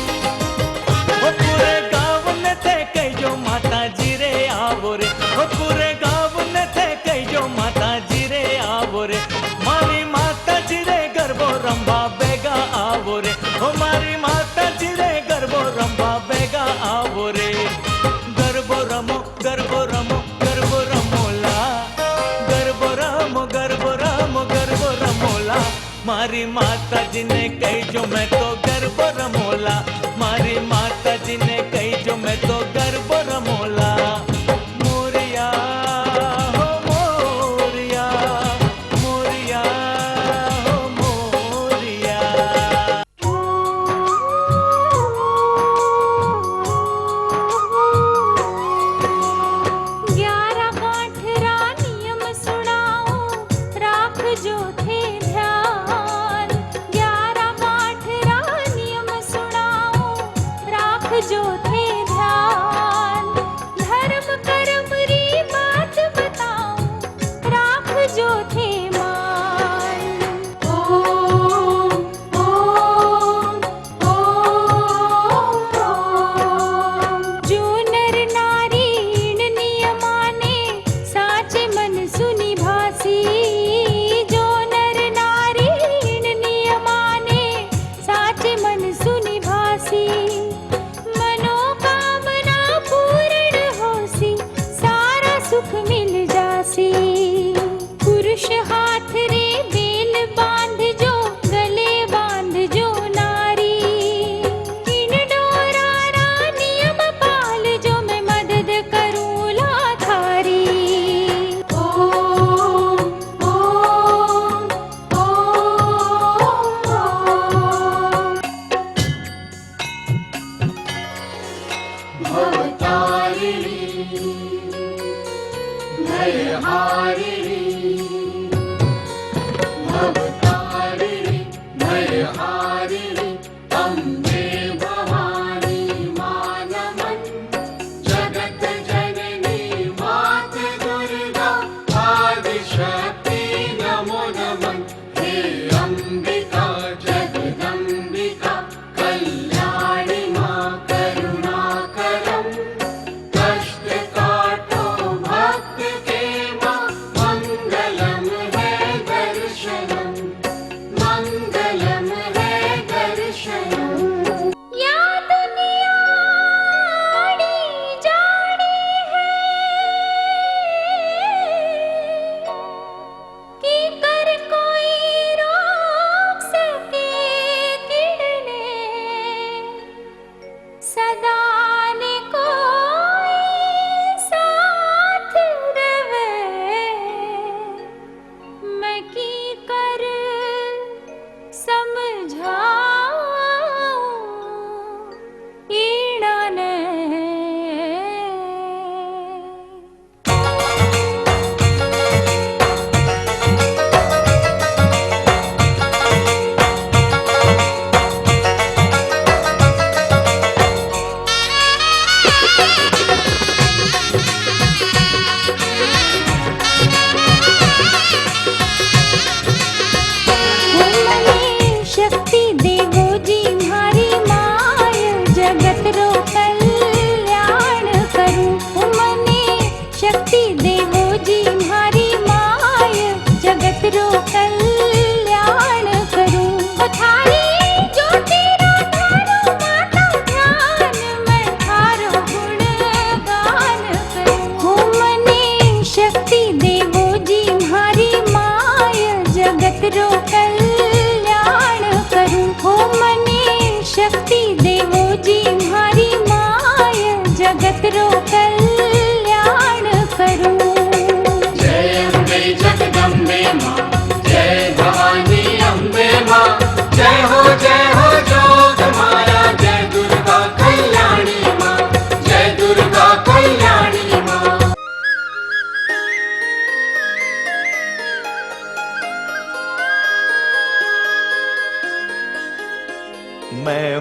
ओ पूरे गाँव में थे कई जो माता जी रे आवो रे ओ पूरे गाँव में थे कई जो माता जी रे आवो रे मारी माता जी रे गर्भो रंभा बेगा आवो रे ओ मारी माता जी रे गर्भो रंभा बेगा आवो रे गर्भो रमो गर्भो रमो गर्भो रमोला गर्भो रमो गर्भो रमो गर्भो रमोला मारी माता जी ने कही जो मैं तो गर्भ रमोला मारी माता जी ने कही जो मैं तो गर्भ रमोला मोरिया हो मोरिया मोरिया हो मोरिया 11 गांठरा नियम सुनाओ राख जो थे ध्यान 11 गांठरा नियम सुनाओ राख जो थे ध्यान धर्म कर्म री बात बताओ राख जो थे मान ओम ओम ओम ओम जो नर नारी इन नियमाने साचे मन सुनि भासी जो नर नारी इन नियमाने साचे मन सुनि भासी मनोकामना पूर्ण होसी सारा सुख मिल जासी पुरुष हाथ रे बेल बांध जो गले बांध जो नारी इन डोरारा नियम पाल जो मैं मदद करूं लाथारी ओम ओम ओम ओम भवतारिणी भयहारिणी भवतारिणी भयहारिणी अम्बे भवानी मैं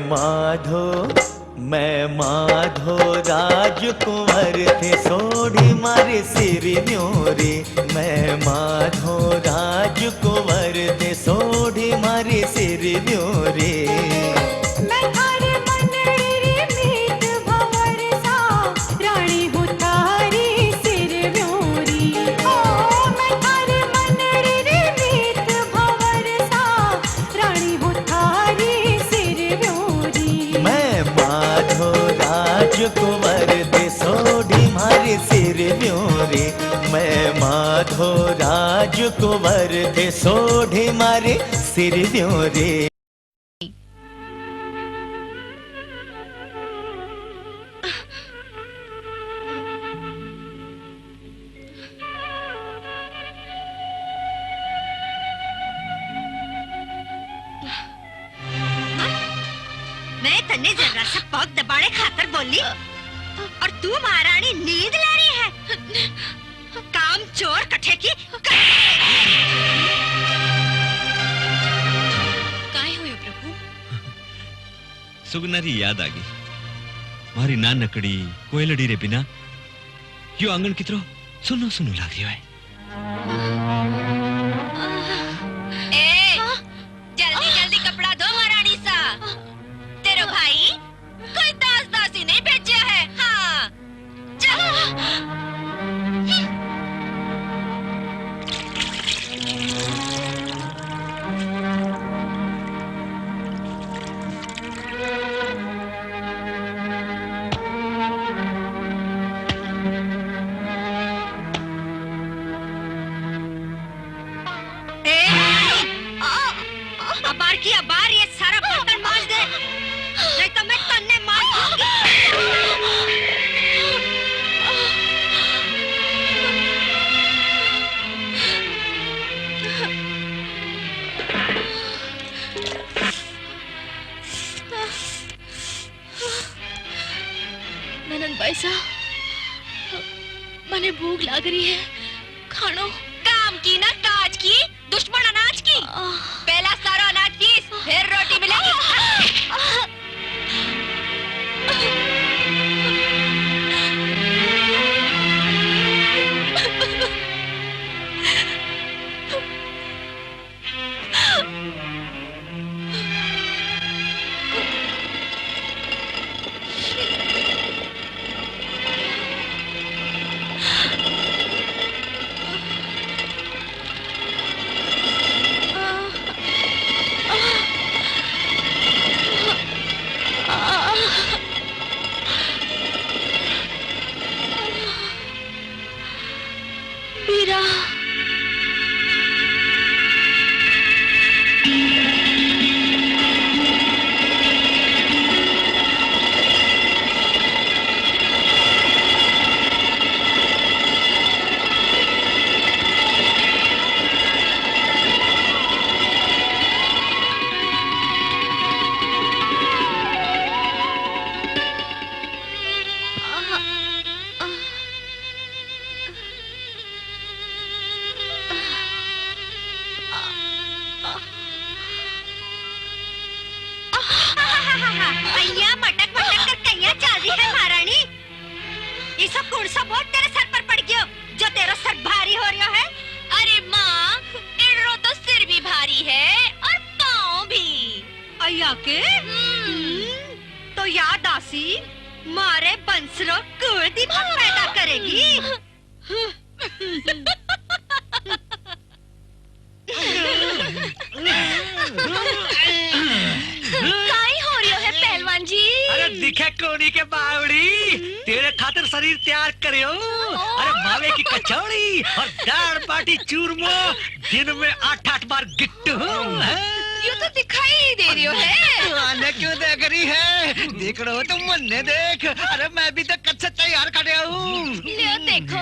माधो राजकुंवर थे सोढ़ी मारे सिर न्योरे। मैं माधो राजकुंवर थे सोढ़ी मारे सिर न्योरे। मैं थारे मनड़ी मीत भंवर सा रानी हूँ थारी सिर म्योरी। ओ मैं थारे मनड़ी मीत भंवर सा रानी हूँ थारी सिर म्योरी। मैं माधो राजकुंवर थे सोढ़ी मारे सिर न्योरे। मैं माधो राजकुंवर थे सोढ़ी मारे सिर न्योरे। मैं तन्ने जरा सा पग दबाने खातर बोली और तू महारानी नींद ले रही है। काम चोर कठे की काय हुयो प्रभु? सुगनारी याद आ गई। मारी नानकड़ी कोयलड़ी रे बिना यो आंगन कितरो सुनो सुनो लाग रही है। ए, जल्दी जल्दी कपड़ा धो महारानी सा। तेरो भाई कोई दास दासी नहीं भेजा है। हाँ चल। अबार की अबार ये सारा बर्तन मांज दे, नहीं तो मैं तन्ने मार दूंगी। ननन पैसा मने भूख लाग रही है। खानो काम की ना काज की, दुश्मन अनाज की। पहला सारा अनाज पीस, फिर रोटी मिलेगी। मीरा कैया मटक मटक कर कैया चल रही है महारानी। ये सब कौन सा बोझ तेरे सर पर पड़ गया जो तेरा सर भारी हो रहा है? अरे माँ, इधरों तो सिर भी भारी है और पाँव भी। अया के तो याद आसी मारे बंसरो कुड़ दिमाग पैदा करेगी। काई हो रही है पहलवान जी? अरे दिखे कोनी के बावड़ी, तेरे खातिर शरीर तैयार करियो। अरे मावे की कचौड़ी और दाल बाटी चूरमो, दिन में 8-8 बार गिट्टू। ये तो दिखाई नहीं दे रही है। आने क्यों देख रही है? देख रहे हो तुम मन्ने देख। अरे मैं भी तो कच्चा तैयार कर रहा हूँ। ले देखो,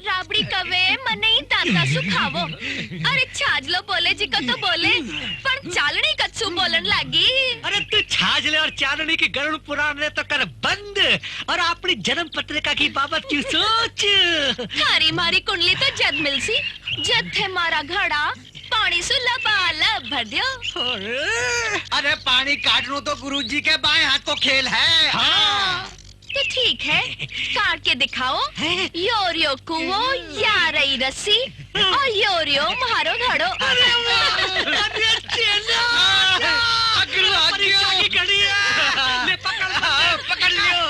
राबड़ी कवे मने ही दाता सुखावो। अरे छाजलो बोले जी को तो बोले, पर चालनी कच्चू बोलन लागी। अरे तू छाजले और चालनी की गरुड़ पुराण ने तो कर बंद और अपनी जन्म पत्रिका की बाबत क्यों सोच। थारी मारी कुंडली तो जद मिलसी, जद थे मारा घड़ा पानी सु लबालब भर दियो। अरे पानी काटनो तो गुरुजी के बाएं हाथ को खेल है। हाँ। तो ठीक है, काट के दिखाओ। योरियो कुओ यारई रस्सी और योरियो मारो धड़ो। पकड़ लियो।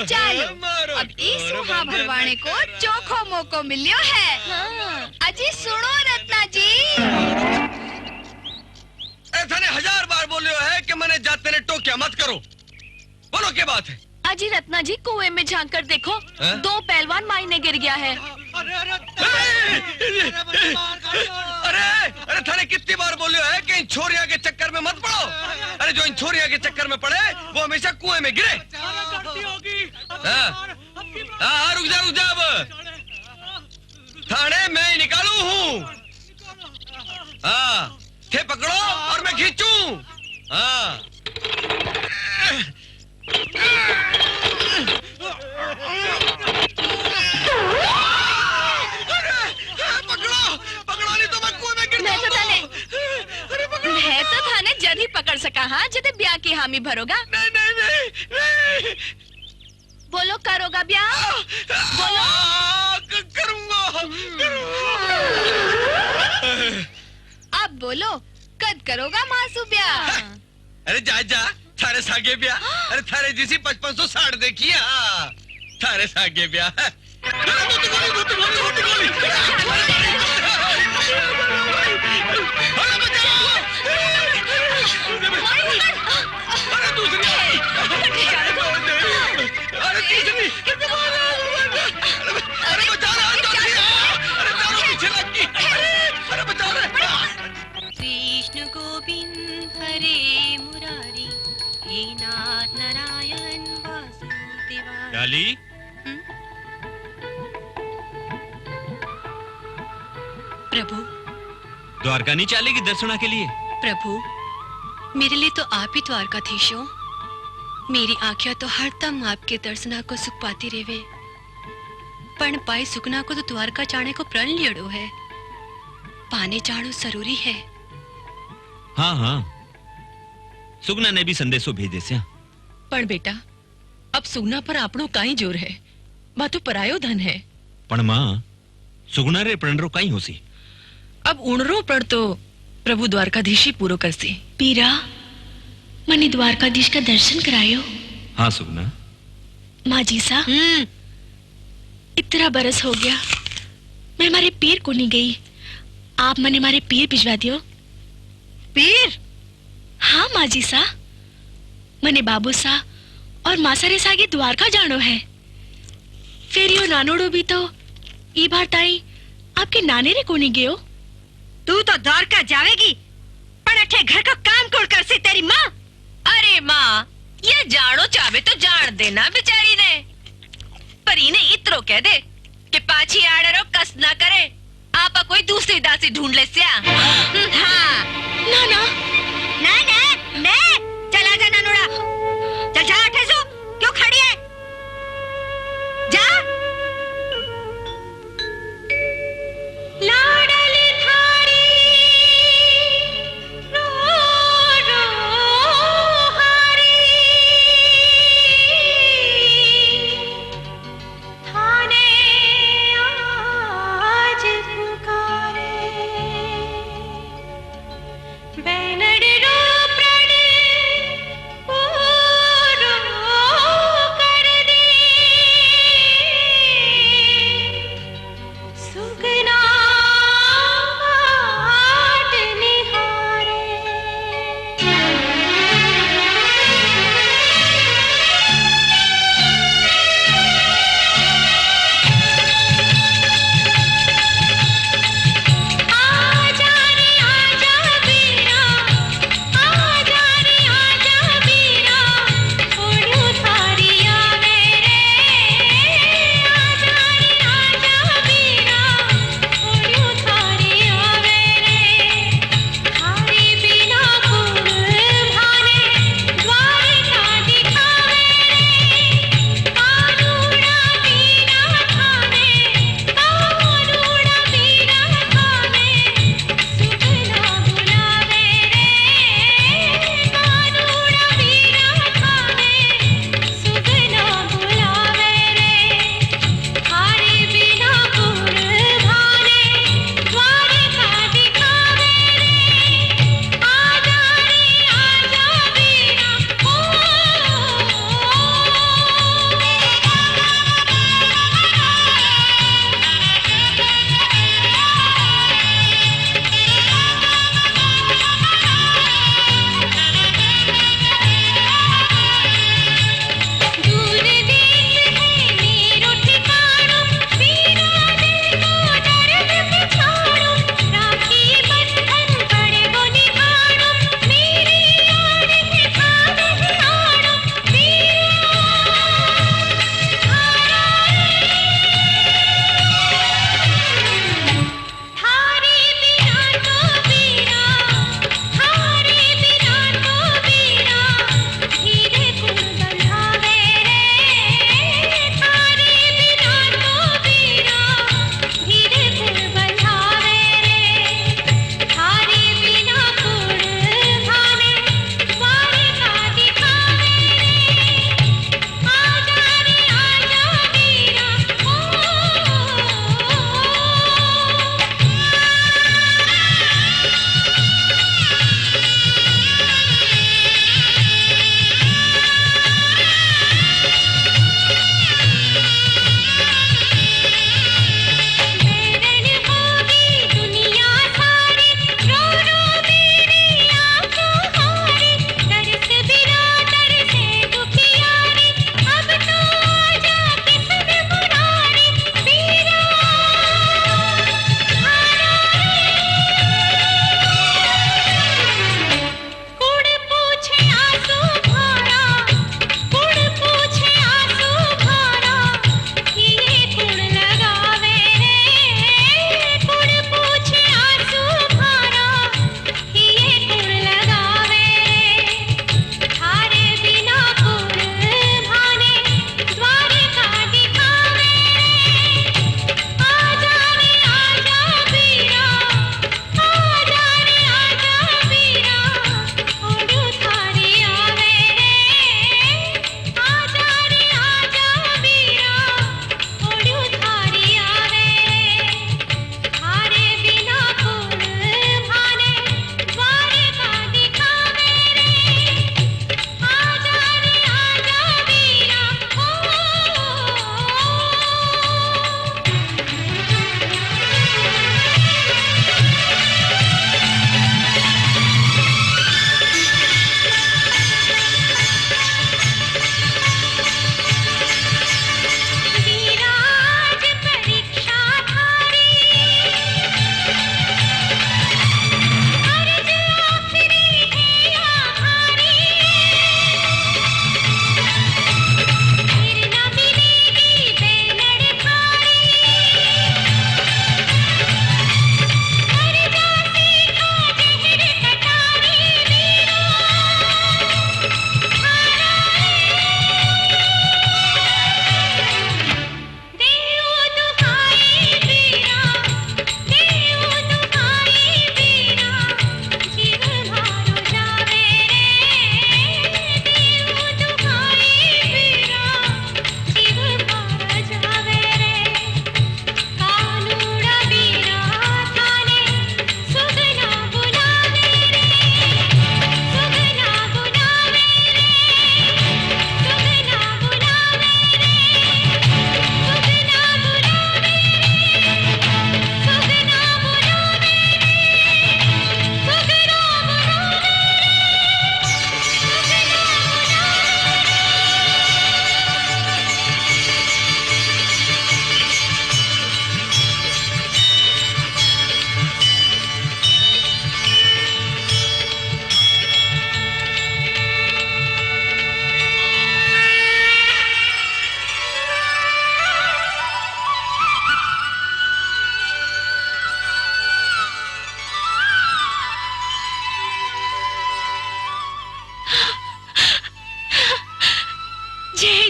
चलो अब इस सुहा भरवाने को चोखो मौको मिलियो है। हाँ। अजी सुनो रत्ना जी। ऐसा ने 1000 बार बोलियो है कि मैंने जाते ने टोकिया मत करो। बोलो क्या बात है? अजी रत्ना जी कुएं में झांक कर देखो, 2 पहलवान मायने गिर गया है। अरे थाने कितनी बार बोलियो है कि इन छोरिया के चक्कर में मत पड़ो। अरे जो इन छोरिया के चक्कर में पड़े वो हमेशा कुएं में गिरे। हाँ रुक जा अब। थाने मैं ही निकालू हूँ। हाँ थे पकड़ो और मैं खींचूं। हाँ पकड़ो नहीं तो मैं कुएं में गिर जाऊंगा। मैं तो थाने जद ही पकड़ सका। हाँ जद ब्याह की हामी भरोगा। नहीं। बोलो करोगा ब्याह? बोलो। करूंगा। अब बोलो कद करोगा मासू ब्याह? अरे जा थारे सागे ब्याह। अरे थारे जिसी 5560 देखिए। थारे सागे ब्याह। कृष्ण गोविंद हरे मुरारी हे नाथ नारायण वासुदेवा। डाली प्रभु द्वारका नहीं चलेगी दर्शना के लिए? प्रभु मेरे लिए तो आप ही द्वारकाधीश हो। मेरी आँखें तो हरदम आपके दर्शना को सुख पाती रेवे, पण पाई सुखना को तो द्वारका जाने को प्रण लियो है। पाने जानो जरूरी है। हाँ सुगना ने भी संदेशो भेजे से। पण बेटा अब सुगना पर आपनो काई जोर है। बा तो परायो धन है। पण मां सुगना रे प्रणरो काई होसी। अब उणरो प्रण तो प्रभु द्वारकाधीश ही पूरो करसी। पीरा मने द्वारकाधीश का दर्शन करायो। हाँ सुगना। माँ जी सा इतना बरस हो गया मैं मारे पीर को नहीं गई। आप मने मारे पीर भिजवा दियो। पीर? हाँ माँ जी सा मने बाबू सा और मासारे सागे द्वारका जानो है। फिर यो नानोड़ो भी तो ई बार ताई आपके नाने रे कोनी गयो। तू तो द्वारका जावेगी पर अठे घर का काम कौन कर सी तेरी माँ? अरे माँ ये जानो चाहे तो जान देना बेचारी ने। पर इन्हें इतरो कह दे कि पाछी आड़रो कस ना करे। आपा कोई दूसरी दासी ढूंढ ले स्या। हाँ ना ना ना ना ना चला जा नानोड़ा। चल जा उठे सो क्यों खड़ी है? जा लाडल थारी रो रो हारी थाने आज पुकारे बैनड़ रो प्रण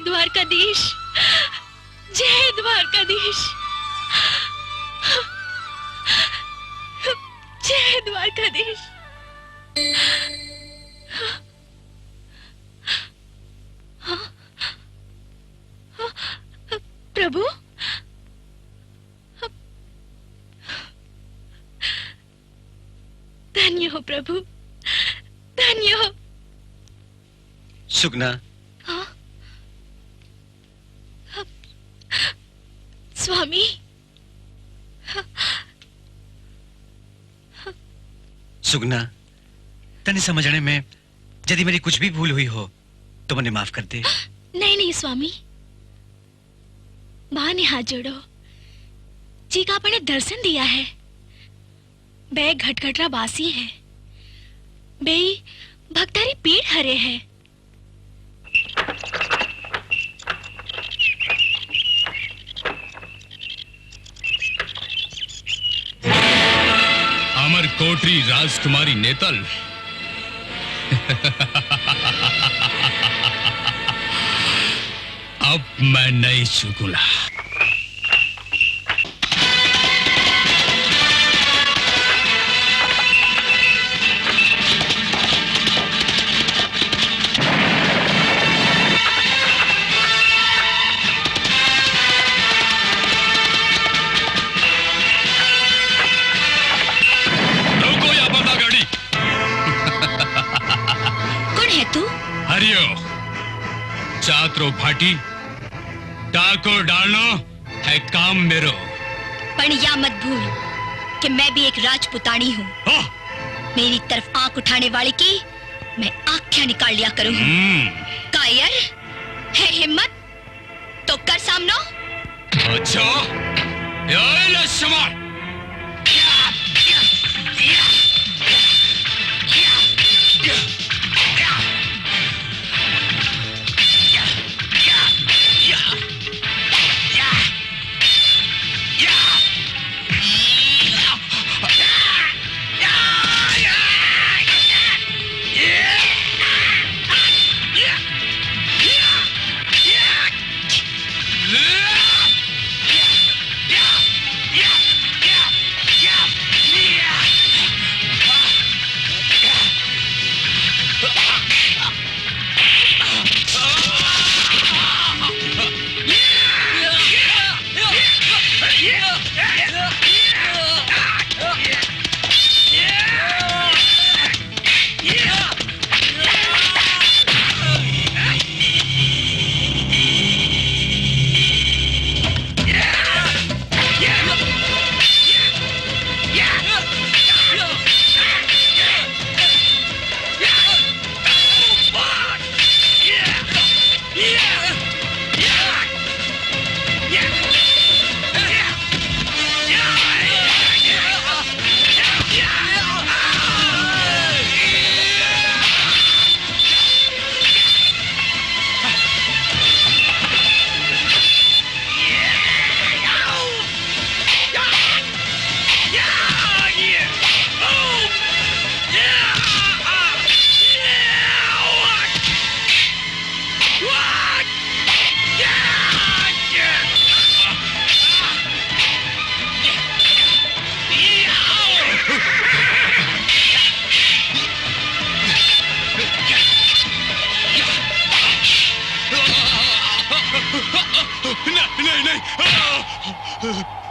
द्वारकाधीश, जय द्वारकाधीश, जय द्वारकाधीश। प्रभु, धन्य हो प्रभु, धन्य हो। सुगना, स्वामी, सुगना, तने समझने में यदि मेरी कुछ भी भूल हुई हो तो मुझे माफ कर दे। नहीं नहीं स्वामी, मां ने हाथ जोड़ो, जी का आपने दर्शन दिया है। बे घटघटरा बासी है, बे भक्तारी पीड़ हरे है। अमर कोटरी राजकुमारी नेतल, अब मैं नहीं चूकूंगा। चात्रो भाटी टाको डालनो है काम मेरो। पर या मत भूल कि मैं भी एक राजपुतानी हूँ। मेरी तरफ आंख उठाने वाले की मैं आंखें निकाल लिया करूँ। कायर है हिम्मत तो कर सामना। अच्छा, ये ले समार।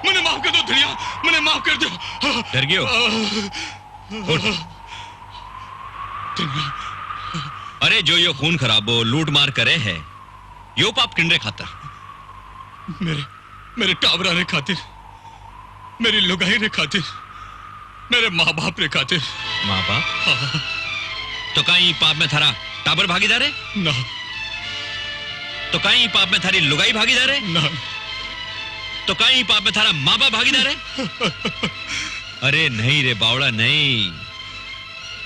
मुझे माफ कर दो धनिया, मुझे माफ कर दो। डर गयो? उठ। अरे जो यो खून खराबो लूट मार करे है यो पाप किंडे खातर? मेरे टाबरा ने खातिर, मेरी लुगाई ने खातिर, मेरे माँ बाप ने खातिर। माँ बाप? तो कहीं पाप में थारा टाबर भागीदार है? ना। तो कहीं पाप में थारी लुगाई भागीदार है? ना। तो कहीं पाप में थारा माँ बाप भागीदार है? अरे नहीं रे बावड़ा नहीं,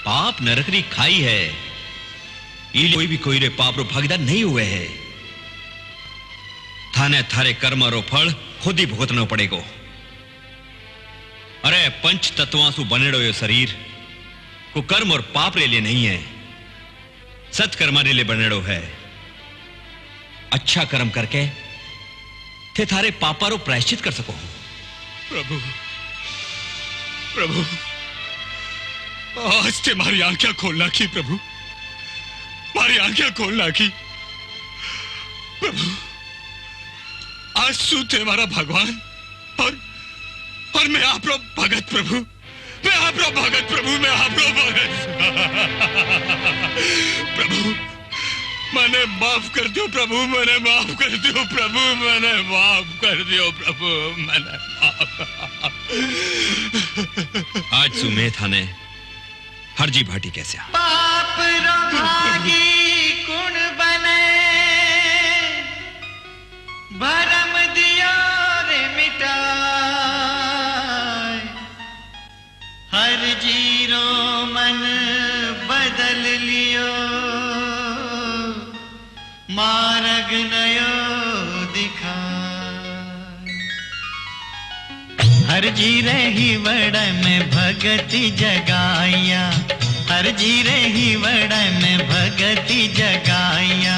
पाप नरकरी खाई है, कोई भी कोई रे पाप रो भागीदार नहीं हुए है। थाने थारे कर्म रो फल खुद ही भुगतना पड़ेगो। अरे पंच तत्वां सु बनेड़ो यो शरीर को कर्म और पाप रे लिए नहीं है, सत्कर्मा रे लिए बनेड़ो है। अच्छा कर्म करके थे थारे पापा रो प्रायश्चित कर सको। प्रभु प्रभु आज ते मारी आंखें खोलना की प्रभु, मारी आंखें खोलना की प्रभु। आज तू थे हमारा भगवान और मैं आप रो भगत प्रभु, मैं आप रो भगत प्रभु, मैं आप रो भगत प्रभु। मैंने माफ कर दो प्रभु, मैंने माफ कर दो प्रभु, मैंने माफ कर दो प्रभु, मैंने आज सुमे थाने हरजी भाटी कैसे आ? पाप रो भागी कुण बने, भरम दियो रे मिटाय। हर जीरो मन बदल लियो, मार्ग नयो दिखाय। हर जी रही वड़ में भगति जगाया, हर जी रही वड़ में भगति जगाया।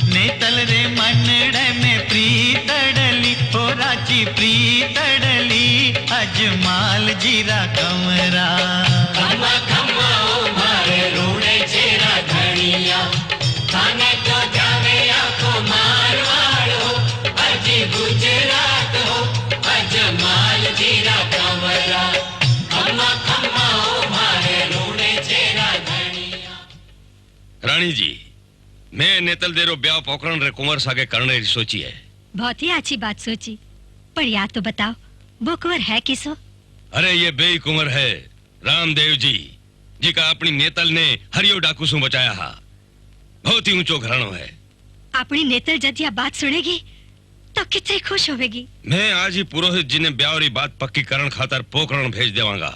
नेतल रे मनड़ में प्रीतड़ली, हो राची प्रीतड़ली, अजमाल जीरा कमरा। खम्मा खम्मा ओ मारे रूणे चेरा धनिया, थाने तो जावे आखो मारवाड़ हो, अजी गुजरात हो, अजमाल जीरा कमरा। खम्मा खम्मा ओ मारे रूणे चेरा धनिया। रानी जी, मैं नेतल देरो ब्याह पोकरण रे कुंवर सागे करने री सोची है। बहुत ही अच्छी बात सोची, पर याद तो बताओ वो कुंवर है किसो? अरे ये बेई कुंवर है रामदेव जी, जी का अपनी नेतल ने हरियो डाकू से बचाया हा। बहुत ही ऊंचो घरानो है। अपनी नेतल जद यह बात सुनेगी तो कितनी खुश होवेगी। मैं आज ही पुरोहित जी ने ब्याह री बात पक्की करण खातर पोकरण भेज देवांगा।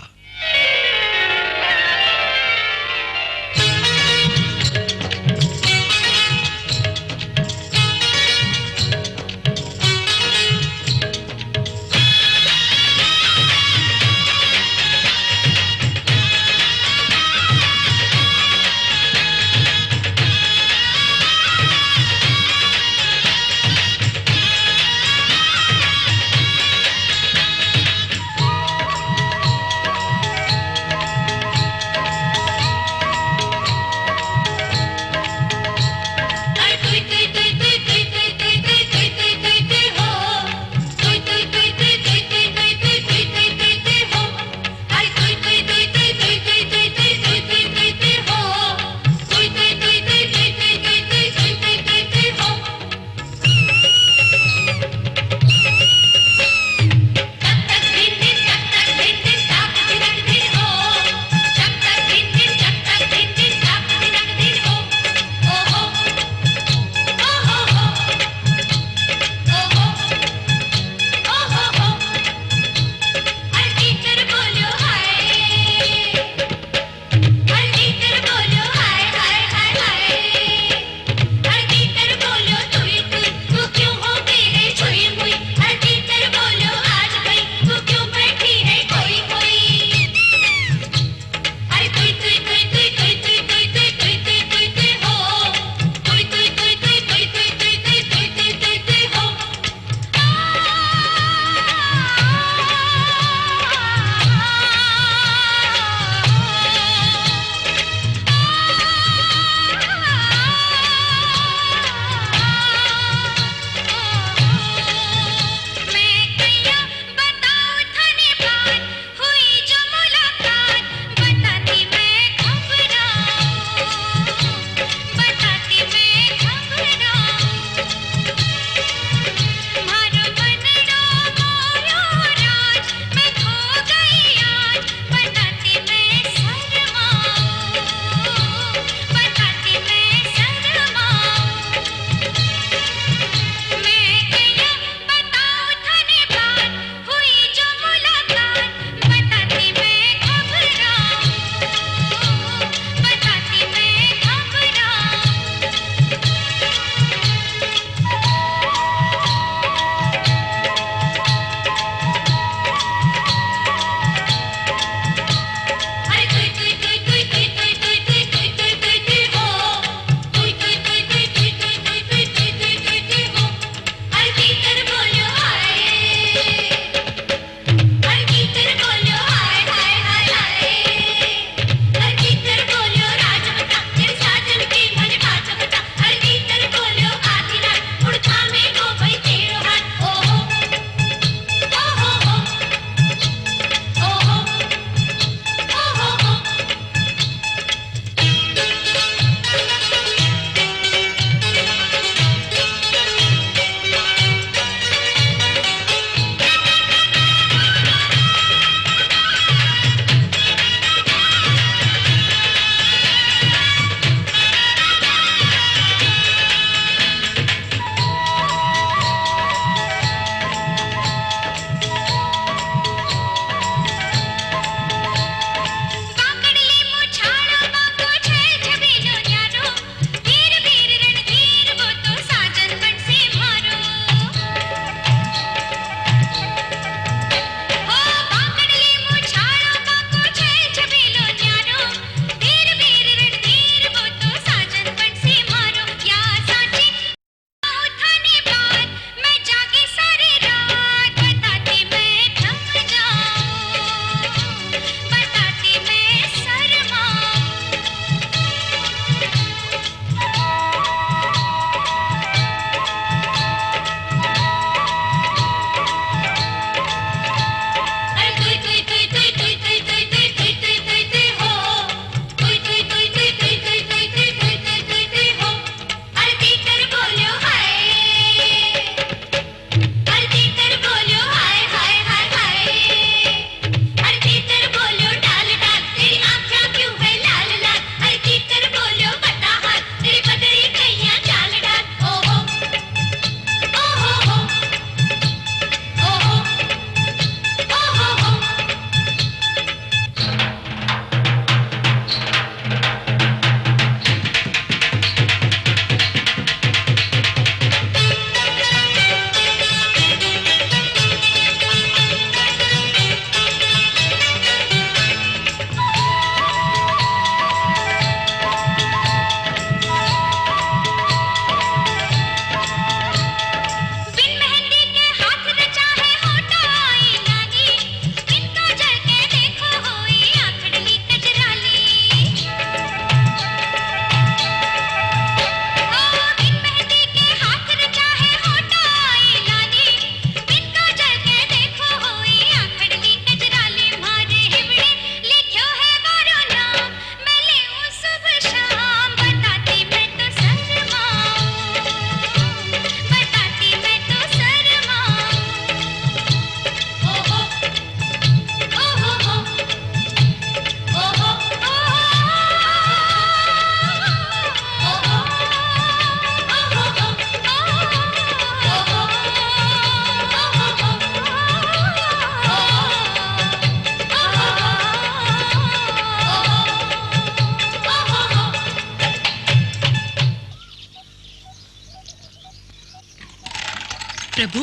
प्रभु,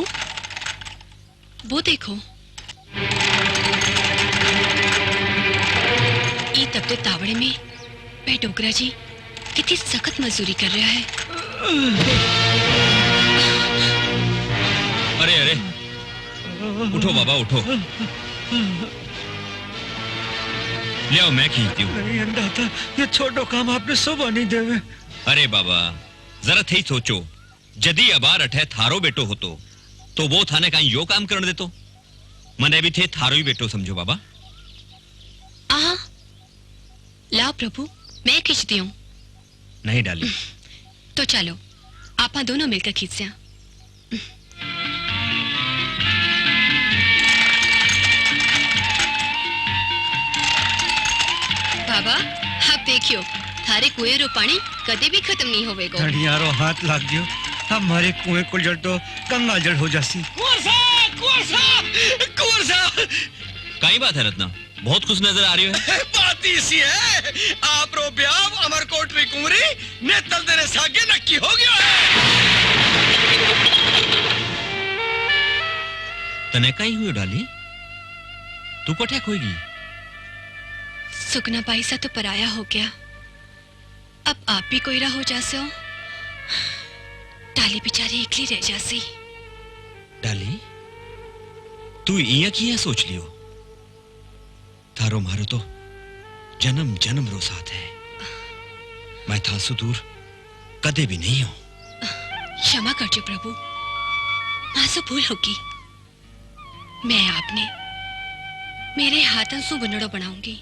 वो देखो, ये तबते तावड़े में मैं डोगरा जी कितनी सख्त मजदूरी कर रहा है। अरे अरे, उठो बाबा उठो, ले आओ मैं खींचती हूँ। नहीं अंदाता, ये छोटो काम आपने सुबह नहीं देवे। अरे बाबा जरा थे सोचो, जदी अबार अठे थारो बेटो होतो तो वो थाने का यो काम करने देतो, मने भी थे थारो ही बेटो समझो बाबा। आहा, लाओ प्रभु, मैं खींचती हूँ। नहीं डाली तो चलो आप दोनों मिलकर खींचते हैं। बाबा आप देखियो, थारे कुएं रो पानी कदे भी खत्म नहीं होवेगो। धड़ियारो हाथ लाग गयो, हमारे कुएं को जड़ तो गंगा जड़ हो जासी। कई बात है रत्ना, बहुत खुश नजर आ रही है। बात इसी है, आप रो ब्याह अमर कोटरी कुंवरी ने तल देने सागे नक्की हो गया है। तने कहीं हुई डाली, तू कठे खोएगी। सुगना बाई सा तो पराया हो गया, अब आप भी कोयरा हो जासे हो, डाली बेचारी एकली रह जासी। डाली तू इया किया सोच लियो, थारो मारो तो जन्म जन्म रो साथ है, मैं था सु दूर कदे भी नहीं हूं। क्षमा करजो प्रभु, मासो भूल होगी। मैं आपने मेरे हाथों से बनड़ो बनाऊंगी।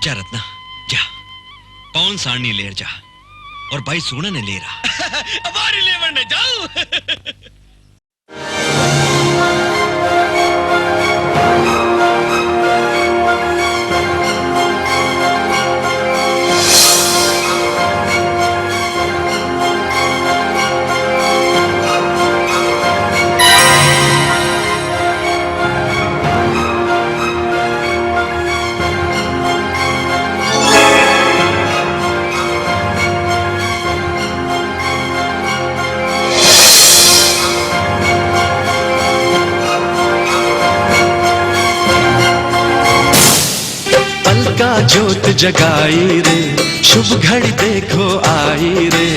जा रत्ना जा, पौन सारनी लेर जा, और भाई सुगना ने ले रहा अबारी लेवन ने जाऊं। जोत जगाई रे, शुभ घड़ी देखो आई रे।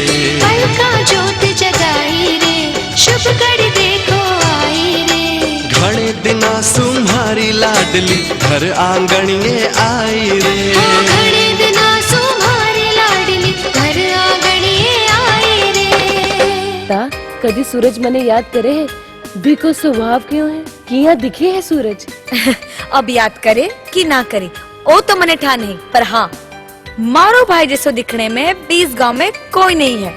पल का जोत जगाई रे, शुभ घड़ी देखो आई रे। घड़े दिना सुम्हारी लाडली घर आंगणिए आई रे। घड़े दिना सुम्हारी लाडली घर आंगणिए आई रे। ता कदी सूरज मने याद करे है, देखो स्वभाव क्यों है, किया दिखे है सूरज। अब याद करे कि ना करे ओ तो मने ठा नहीं, पर हाँ मारो भाई जैसो दिखने में 20 गांव में कोई नहीं है।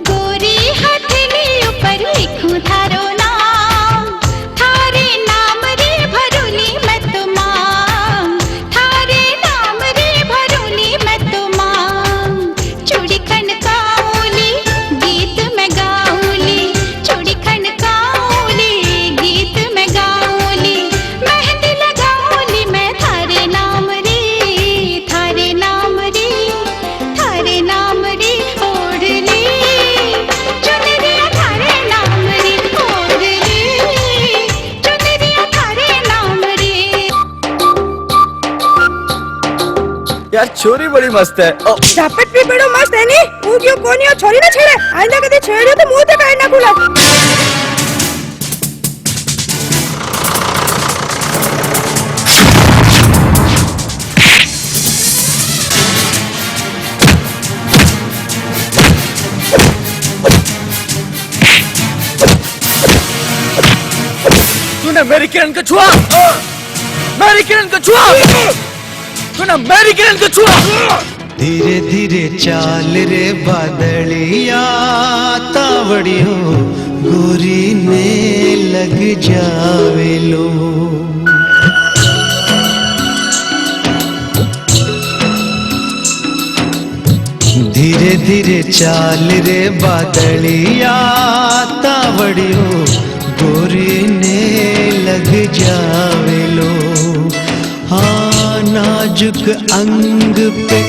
गोरी हथेली ऊपर लिखूं थारो नाम, थारे नाम रे भरुनी मैं तो मांग, थारे नाम रे भरुनी मैं तो मांग। चूड़ी खनकाऊली गीत मैं गाऊली, चूड़ी खनकाऊली गीत मैं गाऊली। मेहंदी लगाऊली मैं थारे नाम रे, थारे नाम रे, थारे नाम रे ओढ़ली। चुनरिया थारे नाम रे ओढ़ली, चुनरिया थारे नाम रे। यार छोरी बड़ी मस्त है। झापट भी बड़ो मस्त है नी, ऊदियो कोनियो छोरी ना छेड़े, आइंदा कदी छेड़ियो तो मुंह ते काहे ना खुला। तूने मेरी किरण को छुआ, मेरी किरण को छुआ, तूने मेरी किरण को छुआ। धीरे धीरे चाल रे बादलिया, तावड़ियों गोरी ने लग जावे लो। धीरे धीरे चाल रे बादलिया तावड़ियो गोरे ने लग जावे लो। हाँ नाजुक अंग पे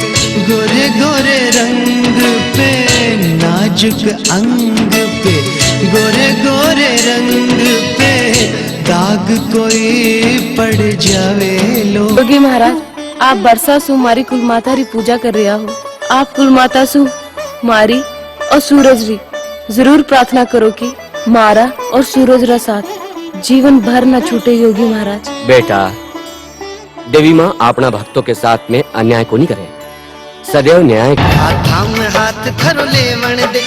गोरे गोरे रंग पे, नाजुक अंग पे गोरे गोरे रंग पे दाग कोई पड़ जावे लो। योगी महाराज, आप बरसा सु मारी कुल माता री पूजा कर रहा हो। आप कुल माता सु मारी और सूरज री जरूर प्रार्थना करो कि मारा और सूरज रा साथ जीवन भर न छूटे। योगी महाराज बेटा, देवी माँ अपना भक्तों के साथ में अन्याय को नहीं करे, सदैव न्याय करे। हाथ में हाथ थरो लेवण दे,